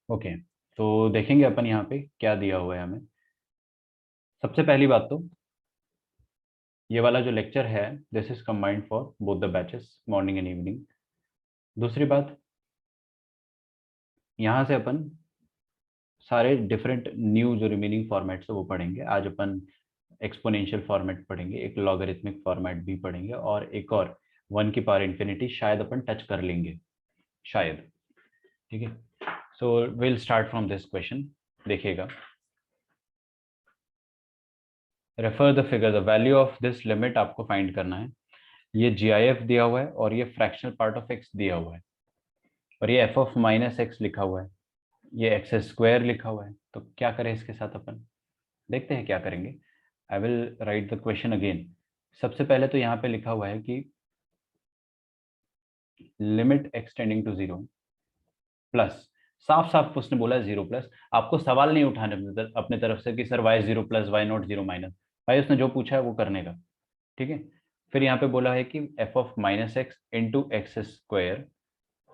Okay, तो देखेंगे अपन यहाँ पे क्या दिया हुआ है हमें। सबसे पहली बात तो ये वाला जो लेक्चर है, this is combined for both the batches, morning and evening. दूसरी बात, यहाँ से अपन सारे डिफरेंट न्यू जो रिमेनिंग फॉर्मेट्स है वो पढ़ेंगे। आज अपन एक्सपोनेंशियल फॉर्मेट पढ़ेंगे, एक लॉगरिथमिक फॉर्मेट भी पढ़ेंगे, और एक और 1⁻∞ शायद अपन टच कर लेंगे, शायद। ठीक है, so will start from this question. देखिएगा, refer the figure, the value of this limit आपको फाइंड करना है। ये GIF दिया हुआ है और ये फ्रैक्शनल पार्ट ऑफ x दिया हुआ है, और ये f ऑफ माइनस एक्स लिखा हुआ है, ये एक्स स्क्वायर लिखा हुआ है। तो क्या करें इसके साथ अपन, देखते हैं क्या करेंगे। I will write the question again. सबसे पहले तो यहाँ पे लिखा हुआ है कि limit x tending to 0 plus, साफ साफ उसने बोला है 0 प्लस। आपको सवाल नहीं उठाने अपने तरफ से कि sir y0 plus y0 minus. भाई उसने जो पूछा है वो करने का। ठीक है, फिर यहाँ पे बोला है कि f of minus x into x square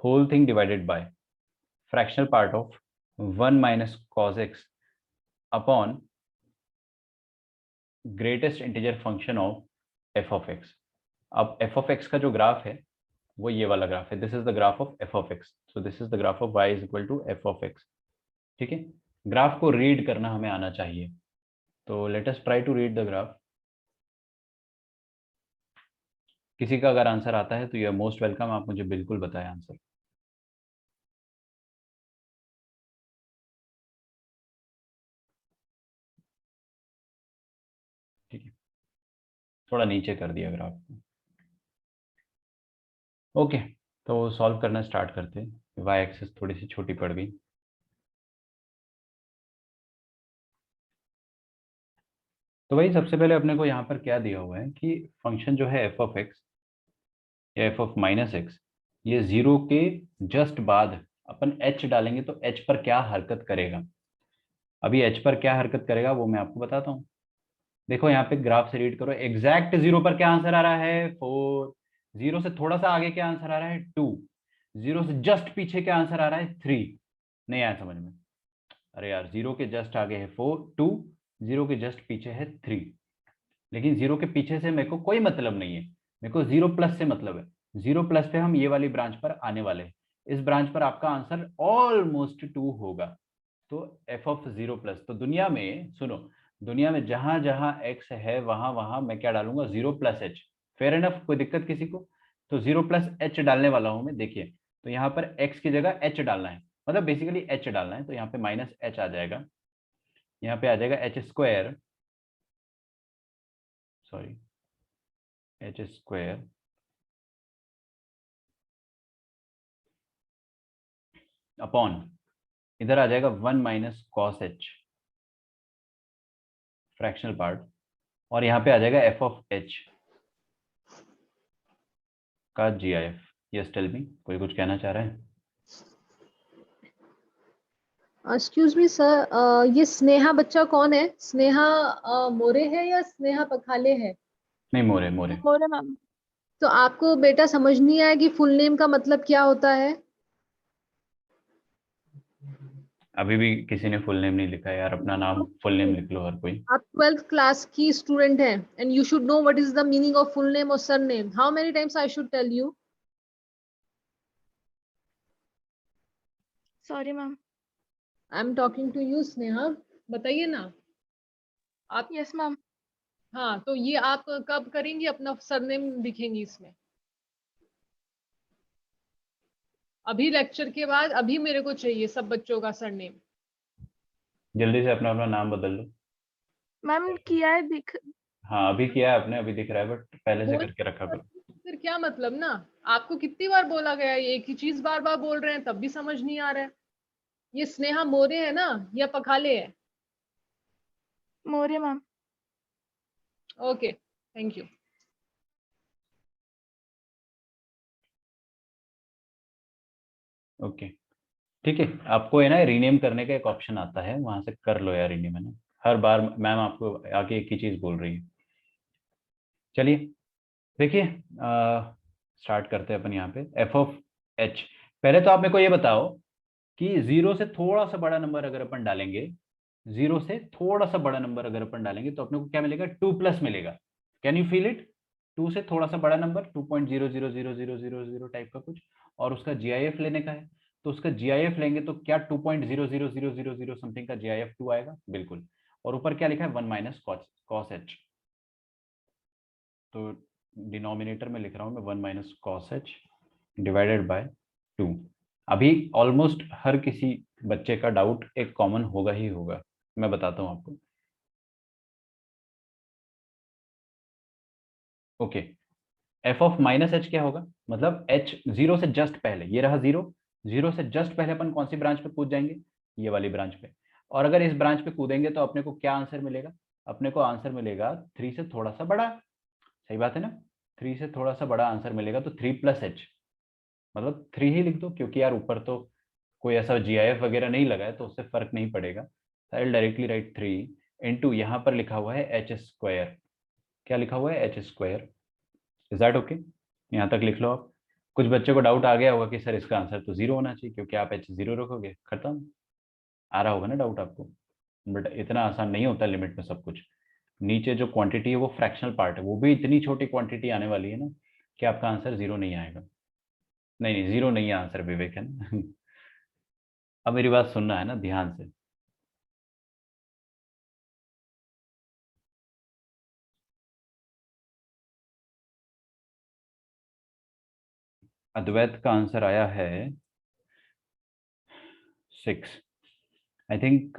whole thing divided by fractional part of 1 minus cos x upon greatest integer function of f of x. अब एफ ऑफ एक्स का जो ग्राफ है वो ये वाला ग्राफ है, this is the graph of f of x, so this is the graph of y is equal to f of x. ठीक है, ग्राफ को रीड करना हमें आना चाहिए, तो let us try to read the graph. किसी का अगर आंसर आता है तो यू आर मोस्ट वेलकम, आप मुझे बिल्कुल बताएं आंसर। ठीक है, थोड़ा नीचे कर दिया ग्राफ को। ओके, तो सॉल्व करना स्टार्ट करते हैं। वाई एक्सिस थोड़ी सी छोटी पड़ गई। तो भाई सबसे पहले अपने को यहाँ पर क्या दिया हुआ है कि फंक्शन जो है एफ ऑफ एक्स या एफ ऑफ माइनस एक्स, ये जीरो के जस्ट बाद अपन एच डालेंगे तो एच पर क्या हरकत करेगा। अभी एच पर क्या हरकत करेगा वो मैं आपको बताता हूँ। देखो यहाँ पे ग्राफ से रीड करो, एग्जैक्ट जीरो पर क्या आंसर आ रहा है 4, जीरो से थोड़ा सा आगे क्या आंसर आ रहा है 2, जीरो से जस्ट पीछे क्या आंसर आ रहा है 3। नहीं आया समझ में? अरे यार, जीरो के जस्ट आगे है 4 2, जीरो के जस्ट पीछे है 3, लेकिन जीरो के पीछे से मेरे को कोई मतलब नहीं है, मेरे को जीरो प्लस से मतलब है। जीरो प्लस पे हम ये वाली ब्रांच पर आने वाले हैं, इस ब्रांच पर आपका आंसर ऑलमोस्ट 2 होगा। तो एफ ऑफ जीरो प्लस, तो दुनिया में सुनो, दुनिया में जहां जहां एक्स है वहां वहां मैं क्या डालूंगा, zero plus H. Fair enough, कोई दिक्कत किसी को? तो जीरो प्लस एच डालने वाला हूं मैं। देखिए, तो यहाँ पर एक्स की जगह एच डालना है, मतलब बेसिकली एच डालना है, तो यहाँ पे माइनस एच आ जाएगा, यहाँ पे आ जाएगा H square, sorry H square upon, इधर आ जाएगा 1 - cos h फ्रैक्शनल पार्ट, और यहाँ पे आ जाएगा एफ ऑफ एच का GIF। यस टेल मी, कोई कुछ कहना चाह रहा है? एक्सक्यूज मी सर, ये स्नेहा बच्चा कौन है? स्नेहा मोरे है या स्नेहा पखाले है? नहीं, मोरे मोरे। मोरे मैम। तो आपको बेटा समझ नहीं आया कि फुल नेम का मतलब क्या होता है? अभी भी किसी ने फुल नेम नहीं लिखा है यार, अपना नाम फुल नेम लिख लो हर कोई। आप 12th क्लास की स्टूडेंट हैं and you should know what is the meaning of full name और surname. How many times I should tell you? Sorry ma'am. I am talking to you Sneha, बताइए ना आप। Yes ma'am. हाँ, तो ये आप कब करेंगी, अपना सरनेम लिखेंगी इसमें? अभी लेक्चर के बाद, अभी मेरे को चाहिए सब बच्चों का सरनेम। जल्दी से अपना अपना नाम बदल लो। मैम किया है दिख। हाँ अभी किया है आपने, अभी दिख रहा है, बट पहले से बोल, करके रखा करो। फिर क्या मतलब ना? आपको कितनी बार बोला गया है, एक ही चीज बार बार बोल रहे हैं तब भी समझ नहीं आ रहा है। ये स्नेहा मोरे है ना या पखाले है? मोरे ma'am. Okay, thank you. Okay, ठीक है, आपको है ना रीनेम करने का एक ऑप्शन आता है, वहां से कर लो यार रीनेम, है ना। हर बार मैम आपको आगे एक ही चीज बोल रही है। चलिए देखिए, स्टार्ट करते हैं अपन यहाँ पे एफ ऑफ एच। पहले तो आप मेरे को ये बताओ कि जीरो से थोड़ा सा बड़ा नंबर अगर अपन डालेंगे, जीरो से थोड़ा सा बड़ा नंबर अगर अपन डालेंगे तो अपने को क्या मिलेगा, 2+ मिलेगा। Can you feel it? 2 से थोड़ा सा बड़ा नंबर 2.0000000 टाइप का कुछ, और उसका जीआईएफ लेने का है। तो उसका जीआईएफ लेंगे तो क्या 2.00000 समथिंग का जीआईएफ 2 आएगा, बिल्कुल। और ऊपर क्या लिखा है, 1 माइनस कॉस एच। तो डिनोमिनेटर में लिख रहा हूँ मैं 1 minus cos H divided by 2। अभी ऑलमोस्ट हर किसी बच्चे का डाउट एक कॉमन होगा ही होगा, मैं बताता हूँ आपको। Okay, F of minus H क्या होगा, मतलब एच जीरो से जस्ट पहले, ये रहा जीरो, जीरो से जस्ट पहले अपन कौन सी ब्रांच पे कूद जाएंगे, ये वाली ब्रांच पे। और अगर इस ब्रांच पे कूदेंगे तो अपने को क्या आंसर मिलेगा, अपने को आंसर मिलेगा 3 से थोड़ा सा बड़ा। सही बात है ना, 3 से थोड़ा सा बड़ा आंसर मिलेगा, तो 3+h, मतलब 3 ही लिख दो, क्योंकि यार ऊपर तो कोई ऐसा जीआईएफ वगैरह नहीं लगा है तो उससे फर्क नहीं पड़ेगा। I will directly right 3 into, यहाँ पर लिखा हुआ है एच स्क्वायर। क्या लिखा हुआ है, H square. Is that okay? यहाँ तक लिख लो आप। कुछ बच्चों को डाउट आ गया होगा कि सर इसका आंसर तो जीरो होना चाहिए, क्योंकि आप एच जीरो रखोगे, खत्म। आ रहा होगा ना डाउट आपको, बट इतना आसान नहीं होता लिमिट में सब कुछ। नीचे जो क्वांटिटी है वो फ्रैक्शनल पार्ट है, वो भी इतनी छोटी क्वांटिटी आने वाली है ना कि आपका आंसर जीरो नहीं आएगा। नहीं नहीं, जीरो नहीं है आंसर विवेक, है ना? अब मेरी बात सुनना है ना ध्यान से। अद्वैत का आंसर आया है 6, आई थिंक।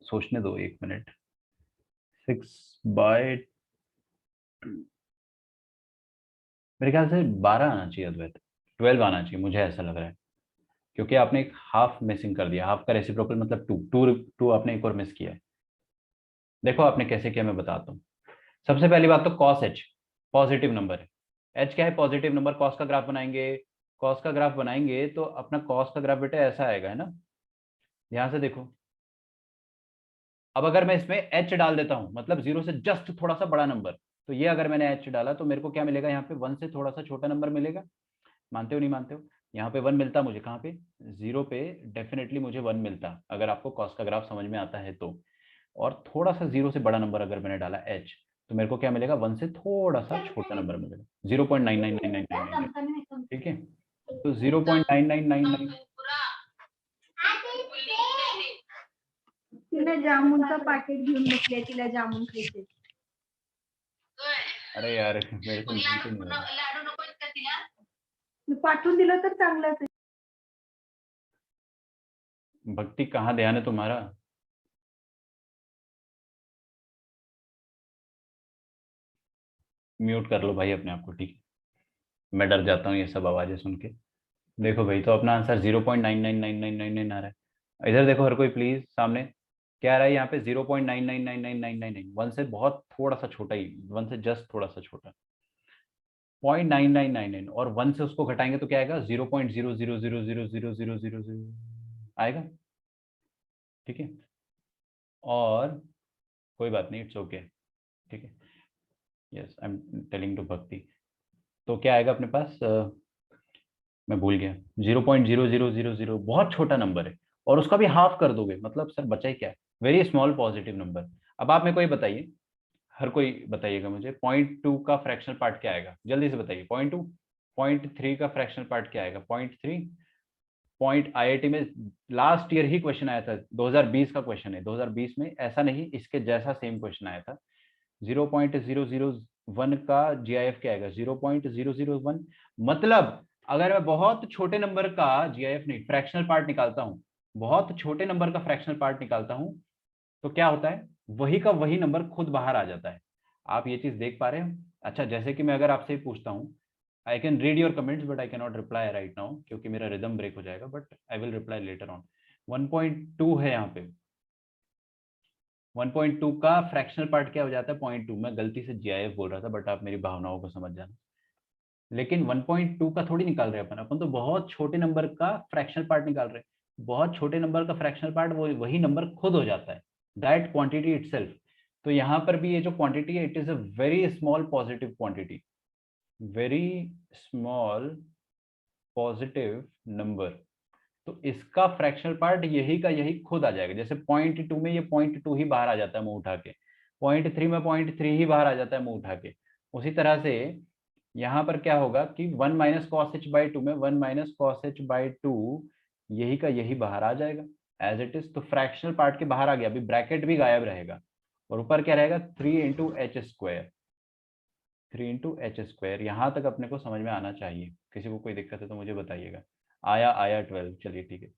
सोचने दो 1 मिनट। 6/2, मेरे ख्याल से 12 आना चाहिए अद्वैत, 12 आना चाहिए, मुझे ऐसा लग रहा है। क्योंकि आपने एक हाफ मिसिंग कर दिया, हाफ का रेसिप्रोकल मतलब टू टू टू, आपने एक और मिस किया है। देखो आपने कैसे किया, मैं बताता हूँ। सबसे पहली बात तो कॉस एच पॉजिटिव नंबर है। एच क्या है, पॉजिटिव नंबर। कॉस का ग्राफ बनाएंगे, कॉस का ग्राफ बनाएंगे तो अपना कॉस का ग्राफ बेटा ऐसा आएगा, है ना? ध्यान से देखो। अब अगर मैं इसमें एच डाल देता हूँ, मतलब जीरो से जस्ट थोड़ा सा बड़ा नंबर, तो ये अगर मैंने एच डाला तो मेरे को क्या मिलेगा, यहाँ पे 1 से थोड़ा सा छोटा नंबर मिलेगा। मानते हो नहीं मानते हो? यहाँ पे 1 मिलता मुझे, कहाँ पे, जीरो पे डेफिनेटली मुझे 1 मिलता, अगर आपको कॉस का ग्राफ समझ में आता है तो। और थोड़ा सा जीरो से बड़ा नंबर अगर मैंने डाला एच, तो मेरे को क्या मिलेगा, 1 से थोड़ा सा छोटा नंबर मिलेगा, 0.999999। ठीक है, तो 0.9999। तिला जामुनचा पाकिट घेऊन बसले, तिला जामुन खायचे. अरे यार मेरे को नींद तो नहीं आ रहा. मी पाठवून दिलं तर चांगलंच आहे. भक्ति कहाँ ध्यान है तुम्हारा? म्यूट कर लो भाई अपने आप को, ठीक है? मैं डर जाता हूँ ये सब आवाजें सुन के। देखो भाई, तो अपना आंसर 0.999999 आ रहा है। इधर देखो हर कोई प्लीज, सामने क्या आ रहा है यहाँ पे, 0.999999, 1 से बहुत थोड़ा सा छोटा ही, 1 से जस्ट थोड़ा सा छोटा, 0.9999, और 1 से उसको घटाएंगे तो क्या आएगा, 0.00000000 आएगा। ठीक है, और कोई बात नहीं, इट्स ओके। ठीक है, yes I am telling to Bhakti. तो क्या आएगा अपने पास, मैं भूल गया, 0.0000, बहुत छोटा नंबर है, और उसका भी हाफ कर दोगे, मतलब सर बचा ही क्या है, वेरी स्मॉल पॉजिटिव नंबर। अब आप मेरे को ये बताइए, हर कोई बताइएगा मुझे, 0.2 का फ्रैक्शनल पार्ट क्या आएगा, जल्दी से बताइए। 0.2, 0.3 का फ्रैक्शनल पार्ट क्या आएगा, 0.3। पॉइंट आईआईटी में लास्ट ईयर ही क्वेश्चन आया था, 2020 का क्वेश्चन है, 2020 में, ऐसा नहीं इसके जैसा सेम क्वेश्चन आया था। 0.001 का जीआईएफ क्या आएगा, 0.001। मतलब अगर मैं बहुत छोटे नंबर का जीआईएफ नहीं, फ्रैक्शनल पार्ट निकालता हूँ, बहुत छोटे नंबर का फ्रैक्शनल पार्ट निकालता हूँ, तो क्या होता है, वही का वही नंबर खुद बाहर आ जाता है। आप ये चीज देख पा रहे हो? अच्छा, जैसे कि मैं अगर आपसे पूछता हूँ, I can read your comments but I can not reply right now, क्योंकि मेरा रिदम ब्रेक हो जाएगा, but I will reply later on. 1.2 है यहाँ पे, 1.2 का फ्रैक्शनल पार्ट क्या हो जाता है, 0.2। मैं गलती से जीआईएफ बोल रहा था, बट आप मेरी भावनाओं को समझ जाना। लेकिन 1.2 का थोड़ी निकाल रहे हैं अपन, अपन तो बहुत छोटे नंबर का फ्रैक्शनल पार्ट निकाल रहे हैं। बहुत छोटे नंबर का फ्रैक्शनल पार्ट वो वही नंबर खुद हो जाता है, दैट क्वांटिटी इटसेल्फ। तो यहाँ पर भी ये जो क्वांटिटी है, it is a very small positive quantity, very small positive number, तो इसका फ्रैक्शनल पार्ट यही का यही खुद आ जाएगा। जैसे 0.2 में ये 0.2 ही बाहर आ जाता है मुंह उठा के, 0.3 में 0.3 ही बाहर आ जाता है मुंह उठा के, उसी तरह से यहाँ पर क्या होगा कि 1 minus cos H by two में 1 minus cos H by two यही का यही बाहर आ जाएगा एज इट इज। तो फ्रैक्शनल पार्ट के बाहर आ गया, अभी ब्रैकेट भी गायब रहेगा और ऊपर क्या रहेगा 3 × h²। 3 × h²। यहाँ तक अपने को समझ में आना चाहिए। किसी को कोई दिक्कत है तो मुझे बताइएगा। आया आया 12, चलिए ठीक है।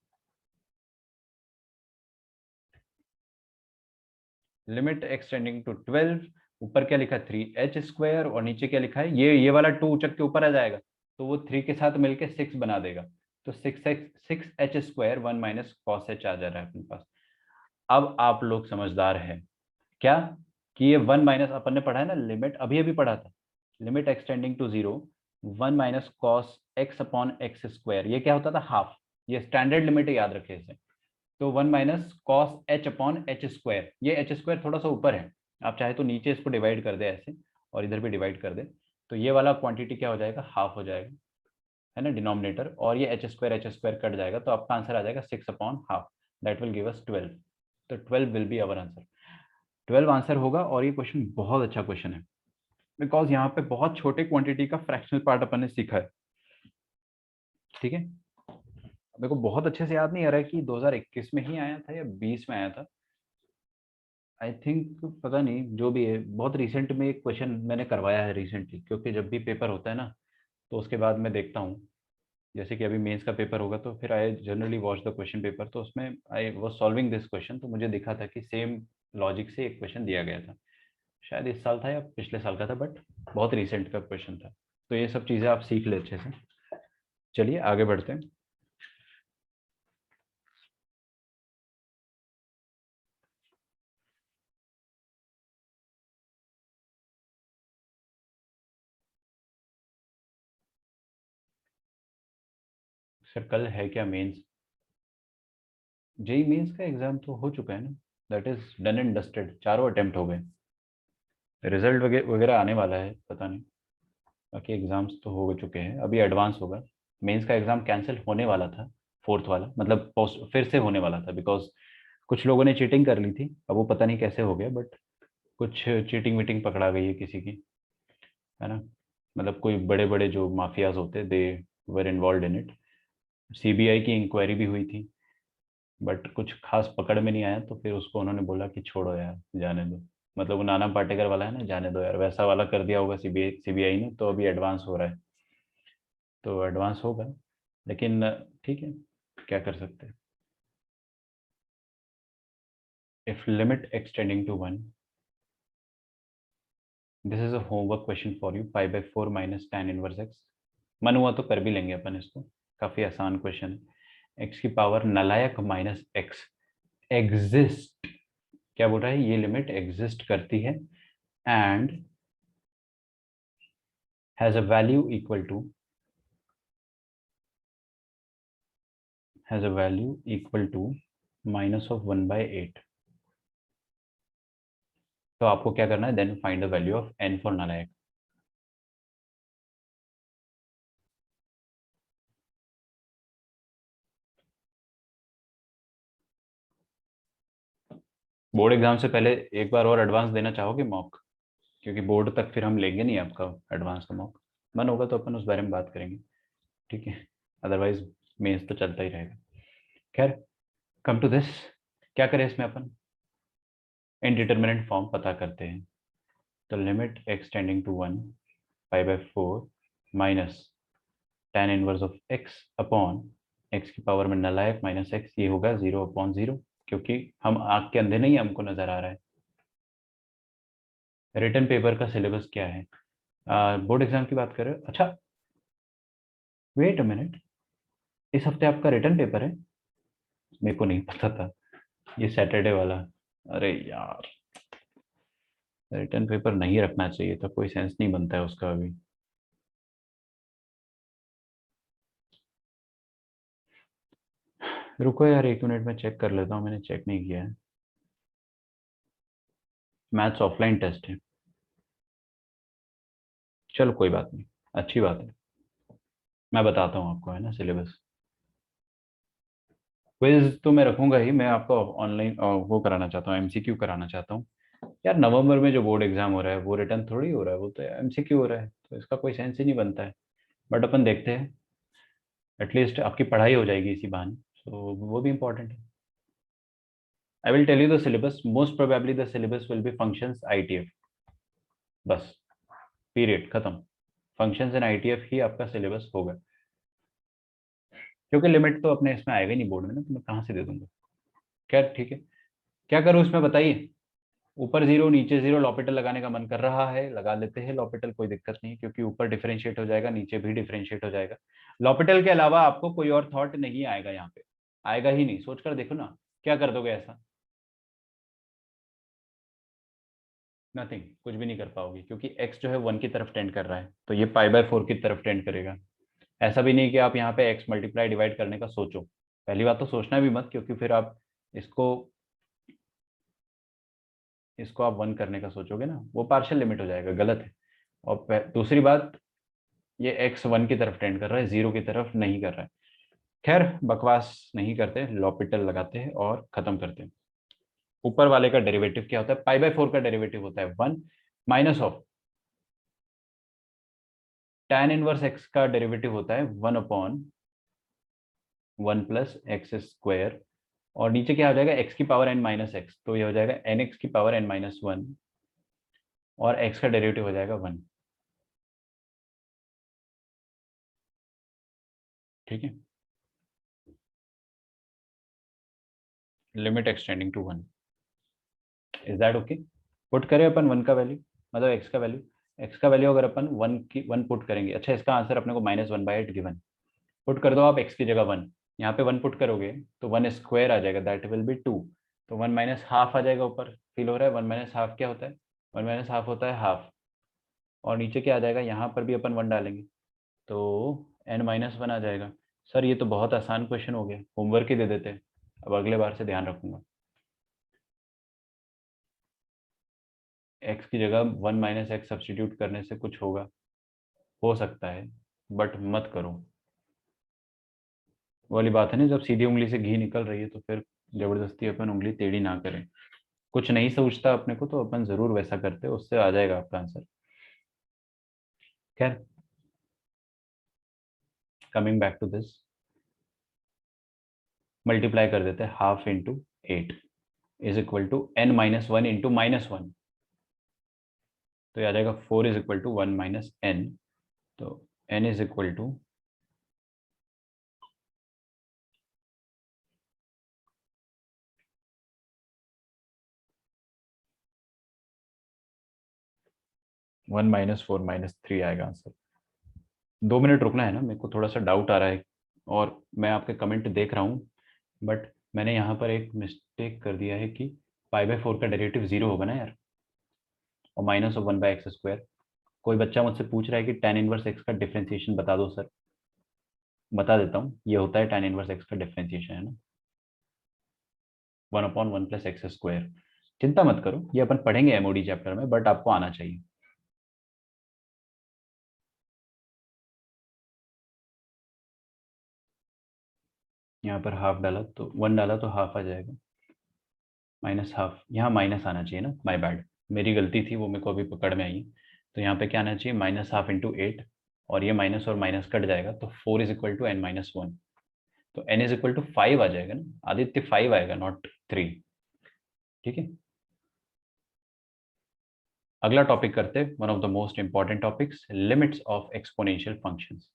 लिमिट एक्सटेंडिंग टू 12, ऊपर क्या लिखा है 3h² और नीचे क्या लिखा है, ये वाला 2 उचक के ऊपर आ जाएगा तो वो 3 के साथ मिलके 6 बना देगा, तो 6h², 1 माइनस कॉस एच आ जा रहा है अपने पास। अब आप लोग समझदार हैं क्या कि ये 1 माइनस अपन ने पढ़ा है ना, लिमिट अभी अभी पढ़ा था, limit extending to 0 1 minus cos x upon x², ये क्या होता था हाफ, ये स्टैंडर्ड लिमिट है, याद रखे इसे। तो 1 minus cos H upon h², ये h² थोड़ा सा ऊपर है, आप चाहे तो नीचे इसको डिवाइड कर दे ऐसे और इधर भी डिवाइड कर दे, तो ये वाला क्वांटिटी क्या हो जाएगा, हाफ हो जाएगा, है ना डिनोमिनेटर, और ये h² कट जाएगा तो आपका आंसर आ जाएगा 6 upon half, that will give us 12। तो 12 will be our answer, 12 answer होगा। और ये क्वेश्चन बहुत अच्छा क्वेश्चन है बिकॉज यहाँ पे बहुत छोटे क्वांटिटी का फ्रैक्शनल पार्ट अपन ने सीखा है, ठीक है। मेरे को बहुत अच्छे से याद नहीं आ रहा है कि 2021 में ही आया था या 20 में आया था, आई थिंक पता नहीं, जो भी है बहुत रिसेंट में एक क्वेश्चन मैंने करवाया है रिसेंटली, क्योंकि जब भी पेपर होता है ना तो उसके बाद मैं देखता हूँ, जैसे कि अभी मेंस का पेपर होगा तो फिर I generally watch the question paper, तो उसमें I was solving this question, तो मुझे दिखा था कि सेम लॉजिक से एक क्वेश्चन दिया गया था, शायद इस साल था या पिछले साल का था, बट बहुत रिसेंट का क्वेश्चन था। तो ये सब चीज़ें आप सीख ले अच्छे से। चलिए आगे बढ़ते हैं। सर कल है क्या मेंस? जेई मेंस का एग्जाम तो हो चुका है ना, that is done and dusted, चारों अटेम्प्ट हो गए, रिजल्ट वगैरह आने वाला है पता नहीं, बाकी एग्जाम्स तो हो चुके हैं, अभी एडवांस होगा। मेंस का एग्जाम कैंसिल होने वाला था, फोर्थ वाला, मतलब फिर से होने वाला था बिकॉज कुछ लोगों ने चीटिंग कर ली थी, अब वो पता नहीं कैसे हो गया, बट कुछ चीटिंग वीटिंग पकड़ा गई है किसी की, है ना, मतलब कोई बड़े बड़े जो माफियाज होते दे वर इन्वॉल्व इन इट। सीबीआई की इंक्वायरी भी हुई थी बट कुछ खास पकड़ में नहीं आया, तो फिर उसको उन्होंने बोला कि छोड़ो यार जाने दो, मतलब वो नाना पाटेकर वाला है ना, जाने दो यार, वैसा वाला कर दिया होगा सीबीआई ने, तो अभी एडवांस हो रहा है, तो एडवांस होगा, लेकिन ठीक है क्या कर सकते हैं। If limit extending to 1, this is a homework question for you, 5/4 minus tan inverse x, मन हुआ तो कर भी लेंगे अपन इसको, काफी आसान क्वेश्चन है। x की पावर नलायक माइनस x एग्जिस्ट, क्या बोल रहा है, ये लिमिट एग्जिस्ट करती है and has a value equal to, has a value equal to -1/8। तो आपको क्या करना है, then find the value of n for नालायक। बोर्ड एग्जाम से पहले एक बार और एडवांस देना चाहोगे मॉक, क्योंकि बोर्ड तक फिर हम लेंगे नहीं आपका एडवांस का मॉक, मन होगा तो अपन उस बारे में बात करेंगे, ठीक है, अदरवाइज मेंस तो चलता ही रहेगा। खैर कम टू दिस, क्या करें इसमें अपन, इनडिटरमिनेंट फॉर्म पता करते हैं। तो limit extending to 1 5/4 minus tan inverse of x upon x की पावर में नलायक माइनस x, ये होगा 0/0, क्योंकि हम आँख के अंधे नहीं, हमको नजर आ रहा है। रिटर्न पेपर का सिलेबस क्या है, बोर्ड एग्जाम की बात कर रहे हो, अच्छा वेट अ मिनट, इस हफ्ते आपका रिटर्न पेपर है, मेरे को नहीं पता था, ये सैटरडे वाला, अरे यार रिटर्न पेपर नहीं रखना चाहिए था, कोई सेंस नहीं बनता है उसका अभी। रुको यार 1 मिनट में चेक कर लेता हूँ, मैंने चेक नहीं किया है। मैथ्स ऑफलाइन टेस्ट है, चलो कोई बात नहीं, अच्छी बात है। मैं बताता हूँ आपको, है ना, सिलेबस। क्विज तो मैं रखूंगा ही, मैं आपको ऑनलाइन वो कराना चाहता हूँ, एमसीक्यू कराना चाहता हूँ। यार नवंबर में जो बोर्ड एग्जाम हो रहा है वो रिटर्न थोड़ी हो रहा है, वो तो एमसीक्यू हो रहा है, तो इसका कोई सेंस ही नहीं बनता है। बट अपन देखते हैं, एटलीस्ट आपकी पढ़ाई हो जाएगी इसी बहाने, तो वो भी इंपॉर्टेंट है। I will tell you the syllabus, most probably the syllabus will be functions ITF, बस, पीरियड खत्म। फंक्शंस इन आईटीएफ ही आपका सिलेबस होगा, क्योंकि लिमिट तो अपने इसमें आएगा ही नहीं बोर्ड में ना, तो मैं कहाँ से दे दूंगा। खैर ठीक है, क्या करूँ इसमें बताइए। ऊपर जीरो नीचे जीरो, लॉपिटल लगाने का मन कर रहा है, लगा लेते हैं लॉपिटल, कोई दिक्कत नहीं, क्योंकि ऊपर डिफरेंशिएट हो जाएगा, नीचे भी डिफरेंशिएट हो जाएगा। लॉपिटल के अलावा आपको कोई और थॉट नहीं आएगा यहाँ पे, आएगा ही नहीं। सोच कर देखो ना, क्या कर दोगे ऐसा। नथिंग, कुछ भी नहीं कर पाओगे, क्योंकि एक्स जो है 1 की तरफ टेंड कर रहा है, तो ये पाई/4 की तरफ टेंड करेगा। ऐसा भी नहीं कि आप यहाँ पे एक्स मल्टीप्लाई डिवाइड करने का सोचो, पहली बात तो सोचना भी मत, क्योंकि फिर आप इसको इसको आप 1 करने का सोचोगे ना, वो पार्शियल लिमिट हो जाएगा, गलत है। और दूसरी बात, ये एक्स 1 की तरफ टेंड कर रहा है, 0 की तरफ नहीं कर रहा है। खैर बकवास नहीं करते, लॉपिटल लगाते हैं और खत्म करते हैं। ऊपर वाले का डेरिवेटिव क्या होता है, पाई/4 का डेरिवेटिव होता है 1 minus of tan inverse x का डेरिवेटिव होता है 1/1 प्लस एक्स स्क्वायर, और नीचे क्या हो जाएगा, एक्स की पावर n माइनस एक्स, तो ये हो जाएगा एन एक्स की पावर n-1, और एक्स का डेरिवेटिव हो जाएगा 1। ठीक है, limit extending to 1, is that okay. Put करें अपन 1 का वैल्यू, मतलब एक्स का वैल्यू अगर अपन 1 पुट करेंगे, अच्छा इसका आंसर अपने को -1/8 गिवन। पुट कर दो आप एक्स की जगह 1, यहाँ पे 1 पुट करोगे तो 1 स्क्वायर आ जाएगा, दैट विल बी 2। तो 1 माइनस हाफ आ जाएगा, ऊपर फील हो रहा है 1 माइनस हाफ क्या होता है, 1 माइनस हाफ होता है हाफ। और नीचे क्या आ जाएगा, यहाँ पर भी अपन 1 डालेंगे तो n-1 आ जाएगा। सर ये तो बहुत आसान क्वेश्चन हो गया, होमवर्क ही दे देते हैं, अब अगले बार से ध्यान रखूंगा। एक्स की जगह 1 माइनस एक्स सब्सटीट्यूट करने से कुछ होगा, हो सकता है, बट मत करो। वो वाली बात है ना, जब सीधी उंगली से घी निकल रही है तो फिर जबरदस्ती अपन उंगली टेढ़ी ना करें। कुछ नहीं सोचता अपने को तो अपन जरूर वैसा करते, उससे आ जाएगा आपका आंसर। खैर, coming back to this, multiply कर देते हैं, half into 8 is equal to n-1 into -1, तो ये आ जाएगा 4 is equal to 1 minus n। तो n इज इक्वल टू 1 - 4 - 3 आएगा आंसर। 2 मिनट रुकना है ना, मेरे को थोड़ा सा डाउट आ रहा है, और मैं आपके कमेंट देख रहा हूँ, बट मैंने यहाँ पर एक मिस्टेक कर दिया है कि पाई/4 का डेरिवेटिव 0 होगा ना यार, और -1/x²। कोई बच्चा मुझसे पूछ रहा है कि tan इनवर्स एक्स का डिफरेंशिएशन बता दो सर, बता देता हूँ, ये होता है tan इनवर्स एक्स का डिफरेंशिएशन, है ना, 1/1 + x²। चिंता मत करो, ये अपन पढ़ेंगे एमओडी चैप्टर में, बट आपको आना चाहिए। यहाँ पर हाफ डाला तो 1 डाला तो हाफ आ जाएगा, माइनस हाफ, यहाँ माइनस आना चाहिए ना, माय बैड, मेरी गलती थी, वो मेरे को अभी पकड़ में आई। तो यहाँ पे क्या आना चाहिए, -1/2 इंटू 8, और ये माइनस और माइनस कट जाएगा, तो 4 इज इक्वल टू n-1। तो n इज इक्वल टू 5 आ जाएगा ना आदित्य, 5 आएगा, नॉट 3। ठीक है, अगला टॉपिक करते हैं, one of the most important topics, limits of exponential functions.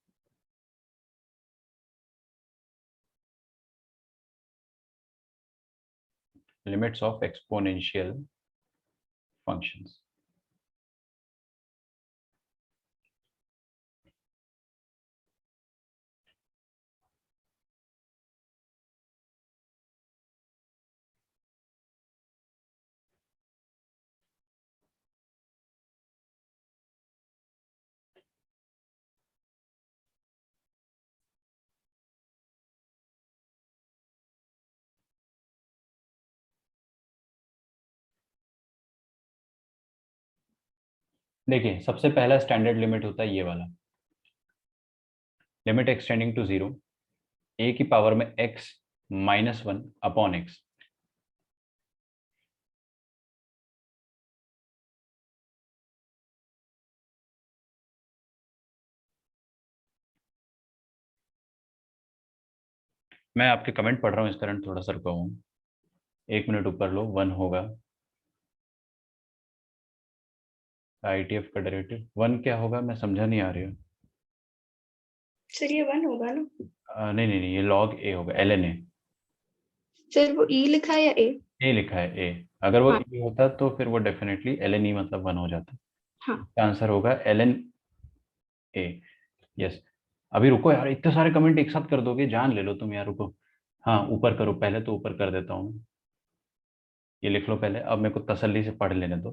Limits of exponential functions. देखिए सबसे पहला स्टैंडर्ड लिमिट होता है ये वाला, लिमिट एक्सटेंडिंग टू 0 a की पावर में x -1 अपॉन x। मैं आपके कमेंट पढ़ रहा हूँ, इस कारण थोड़ा सा रुका हूँ। 1 मिनट ऊपर लो, 1 होगा। ITF का डेरिवेटिव 1 क्या होगा, मैं समझा नहीं आ रही हूँ। सर ये 1 होगा ना? नहीं नहीं नहीं, ये log a होगा, ln a। सर वो ई लिखा है या ए? a लिखा है a। अगर वो हाँ e होता तो फिर वो डेफिनेटली ln e मतलब 1 हो जाता। हाँ। इसका आंसर होगा ln a। यस। अभी रुको यार, इतने सारे कमेंट एक साथ कर दोगे, जान ले लो तुम यार, रुको। हाँ ऊपर करो, पहले तो ऊपर कर देता हूँ। ये लिख लो पहले, अब मेरे को तसल्ली से पढ़ लेने दो।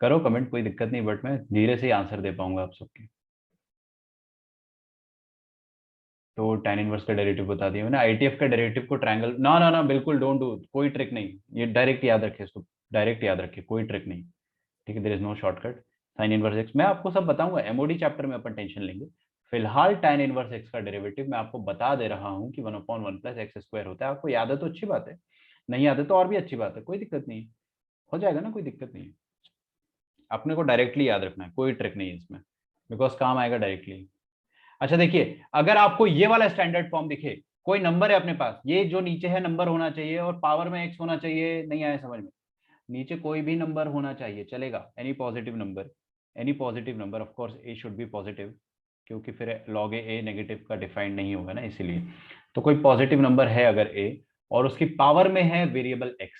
करो कमेंट, कोई दिक्कत नहीं, बट मैं धीरे से ही आंसर दे पाऊंगा आप सबके। तो tan इनवर्स का डेरिवेटिव बता दिया मैंने। ITF का डेरिवेटिव को ट्रायंगल, ना ना ना बिल्कुल डोंट डू, कोई ट्रिक नहीं, ये डायरेक्ट याद रखे इसको, डायरेक्ट याद रखे, कोई ट्रिक नहीं। ठीक है, there is no shortcut. Sine inverse x मैं आपको सब बताऊंगा, एमओडी चैप्टर में अपन टेंशन लेंगे। फिलहाल tan इनवर्स एक्स का डेरिवेटिव मैं आपको बता दे रहा हूँ कि 1/1 + x² होता है। आपको याद है तो अच्छी बात है, नहीं याद है तो और भी अच्छी बात है, कोई दिक्कत नहीं है, हो जाएगा ना, कोई दिक्कत नहीं है। अपने को डायरेक्टली याद रखना है, कोई ट्रिक नहीं है इसमें, बिकॉज काम आएगा डायरेक्टली। अच्छा देखिए, अगर आपको ये वाला स्टैंडर्ड फॉर्म दिखे, कोई नंबर है अपने पास, ये जो नीचे है नंबर होना चाहिए और पावर में x होना चाहिए, नहीं आया समझ में? नीचे कोई भी नंबर होना चाहिए चलेगा, any positive number, any positive number, of course A should be positive, क्योंकि फिर log a नेगेटिव का डिफाइंड नहीं होगा ना, इसीलिए। तो कोई पॉजिटिव नंबर है अगर a और उसकी पावर में है variable x,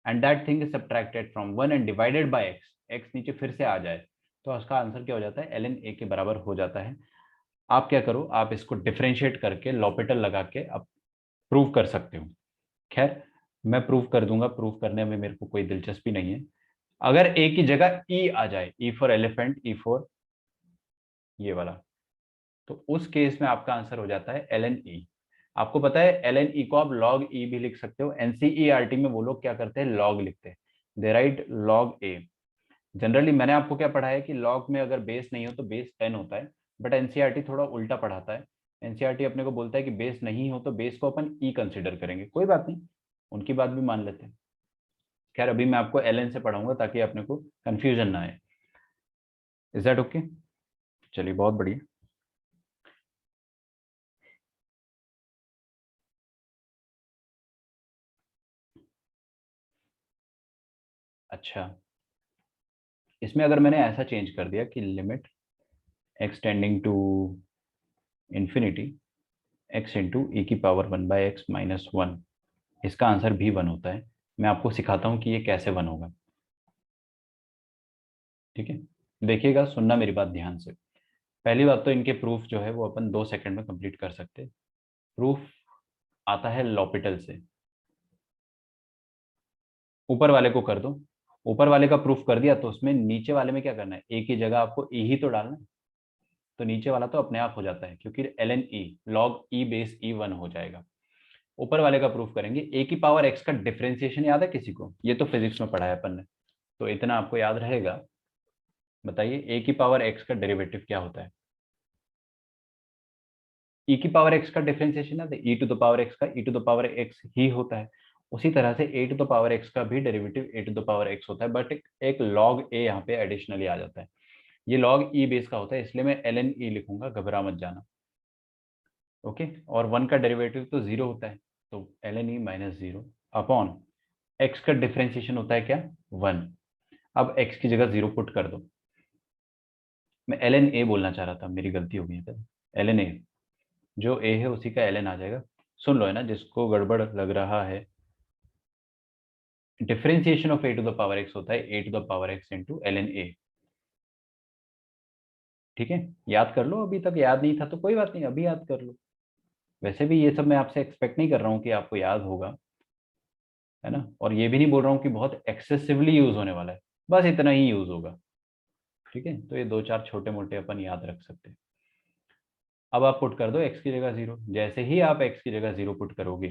and that thing is subtracted from 1 and divided by x नीचे फिर से आ जाए, तो उसका आंसर क्या हो जाता है, ln a के बराबर हो जाता है। आप क्या करो, आप इसको डिफरेंशिएट करके लॉपिटल लगा के आप प्रूव कर सकते हो। खैर मैं प्रूव कर दूंगा, प्रूव करने में मेरे को कोई दिलचस्पी नहीं है। अगर ए की जगह ई आ जाए, E for elephant, E for ये वाला, तो उस केस में आपका आंसर हो जाता है ln e। आपको पता है ln e को आप log e भी लिख सकते हो। NCERT में वो लोग क्या करते हैं, log लिखते हैं, दे राइट log a। जनरली मैंने आपको क्या पढ़ा है कि log में अगर बेस नहीं हो तो बेस 10 होता है, बट एनसीईआरटी थोड़ा उल्टा पढ़ाता है। एनसीईआरटी अपने को बोलता है कि बेस नहीं हो तो बेस को अपन ई कंसिडर करेंगे, कोई बात नहीं, उनकी बात भी मान लेते हैं। खैर अभी मैं आपको ln से पढ़ाऊंगा ताकि अपने को कंफ्यूजन ना आए। Is that okay? चलिए बहुत बढ़िया। अच्छा, इसमें अगर मैंने ऐसा चेंज कर दिया कि limit x tending to infinity x into e की पावर 1/x-1, इसका आंसर भी 1 होता है। मैं आपको सिखाता हूँ कि ये कैसे 1 होगा। ठीक है, देखिएगा, सुनना मेरी बात ध्यान से। पहली बात तो इनके प्रूफ जो है वो अपन 2 सेकंड में कंप्लीट कर सकते हैं। प्रूफ आता है लॉपिटल से, ऊपर वाले को कर दो, ऊपर वाले का प्रूफ कर दिया तो उसमें नीचे वाले में क्या करना है, ए की जगह आपको ई ही तो डालना है, तो नीचे वाला तो अपने आप हो जाता है क्योंकि ln e log e base e 1 हो जाएगा। ऊपर वाले का प्रूफ करेंगे, ए की पावर एक्स का डिफरेंशिएशन याद है किसी को? ये तो फिजिक्स में पढ़ा है अपन ने, तो इतना आपको याद रहेगा। बताइए ए की पावर एक्स का डेरिवेटिव क्या होता है? ई की पावर एक्स का डिफरेंशिएशन याद है, e to the power x का e to the power x ही होता है। उसी तरह से a to the power x का भी derivative a to the power x होता है, बट एक log ए यहाँ पे एडिशनली आ जाता है। ये log e बेस का होता है, इसलिए मैं ln e लिखूंगा, घबरा मत जाना। ओके, और 1 का डेरिवेटिव तो 0 होता है, तो ln e -0 अपॉन x का डिफरेंशिएशन होता है क्या, 1। अब x की जगह 0 पुट कर दो। मैं ln a बोलना चाह रहा था, मेरी गलती हो गई है। ln a, जो a है उसी का ln आ जाएगा। सुन लो है ना, जिसको गड़बड़ लग रहा है, differentiation of a to the power x होता है a to the power x into ln a। ठीक है, याद कर लो, अभी तक याद नहीं था तो कोई बात नहीं, अभी याद कर लो। वैसे भी ये सब मैं आपसे एक्सपेक्ट नहीं कर रहा हूँ कि आपको याद होगा, है ना, और ये भी नहीं बोल रहा हूँ कि बहुत एक्सेसिवली यूज होने वाला है, बस इतना ही यूज होगा। ठीक है, तो ये 2-4 छोटे मोटे अपन याद रख सकते हैं। अब आप पुट कर दो x की जगह 0, जैसे ही आप x की जगह 0 पुट करोगे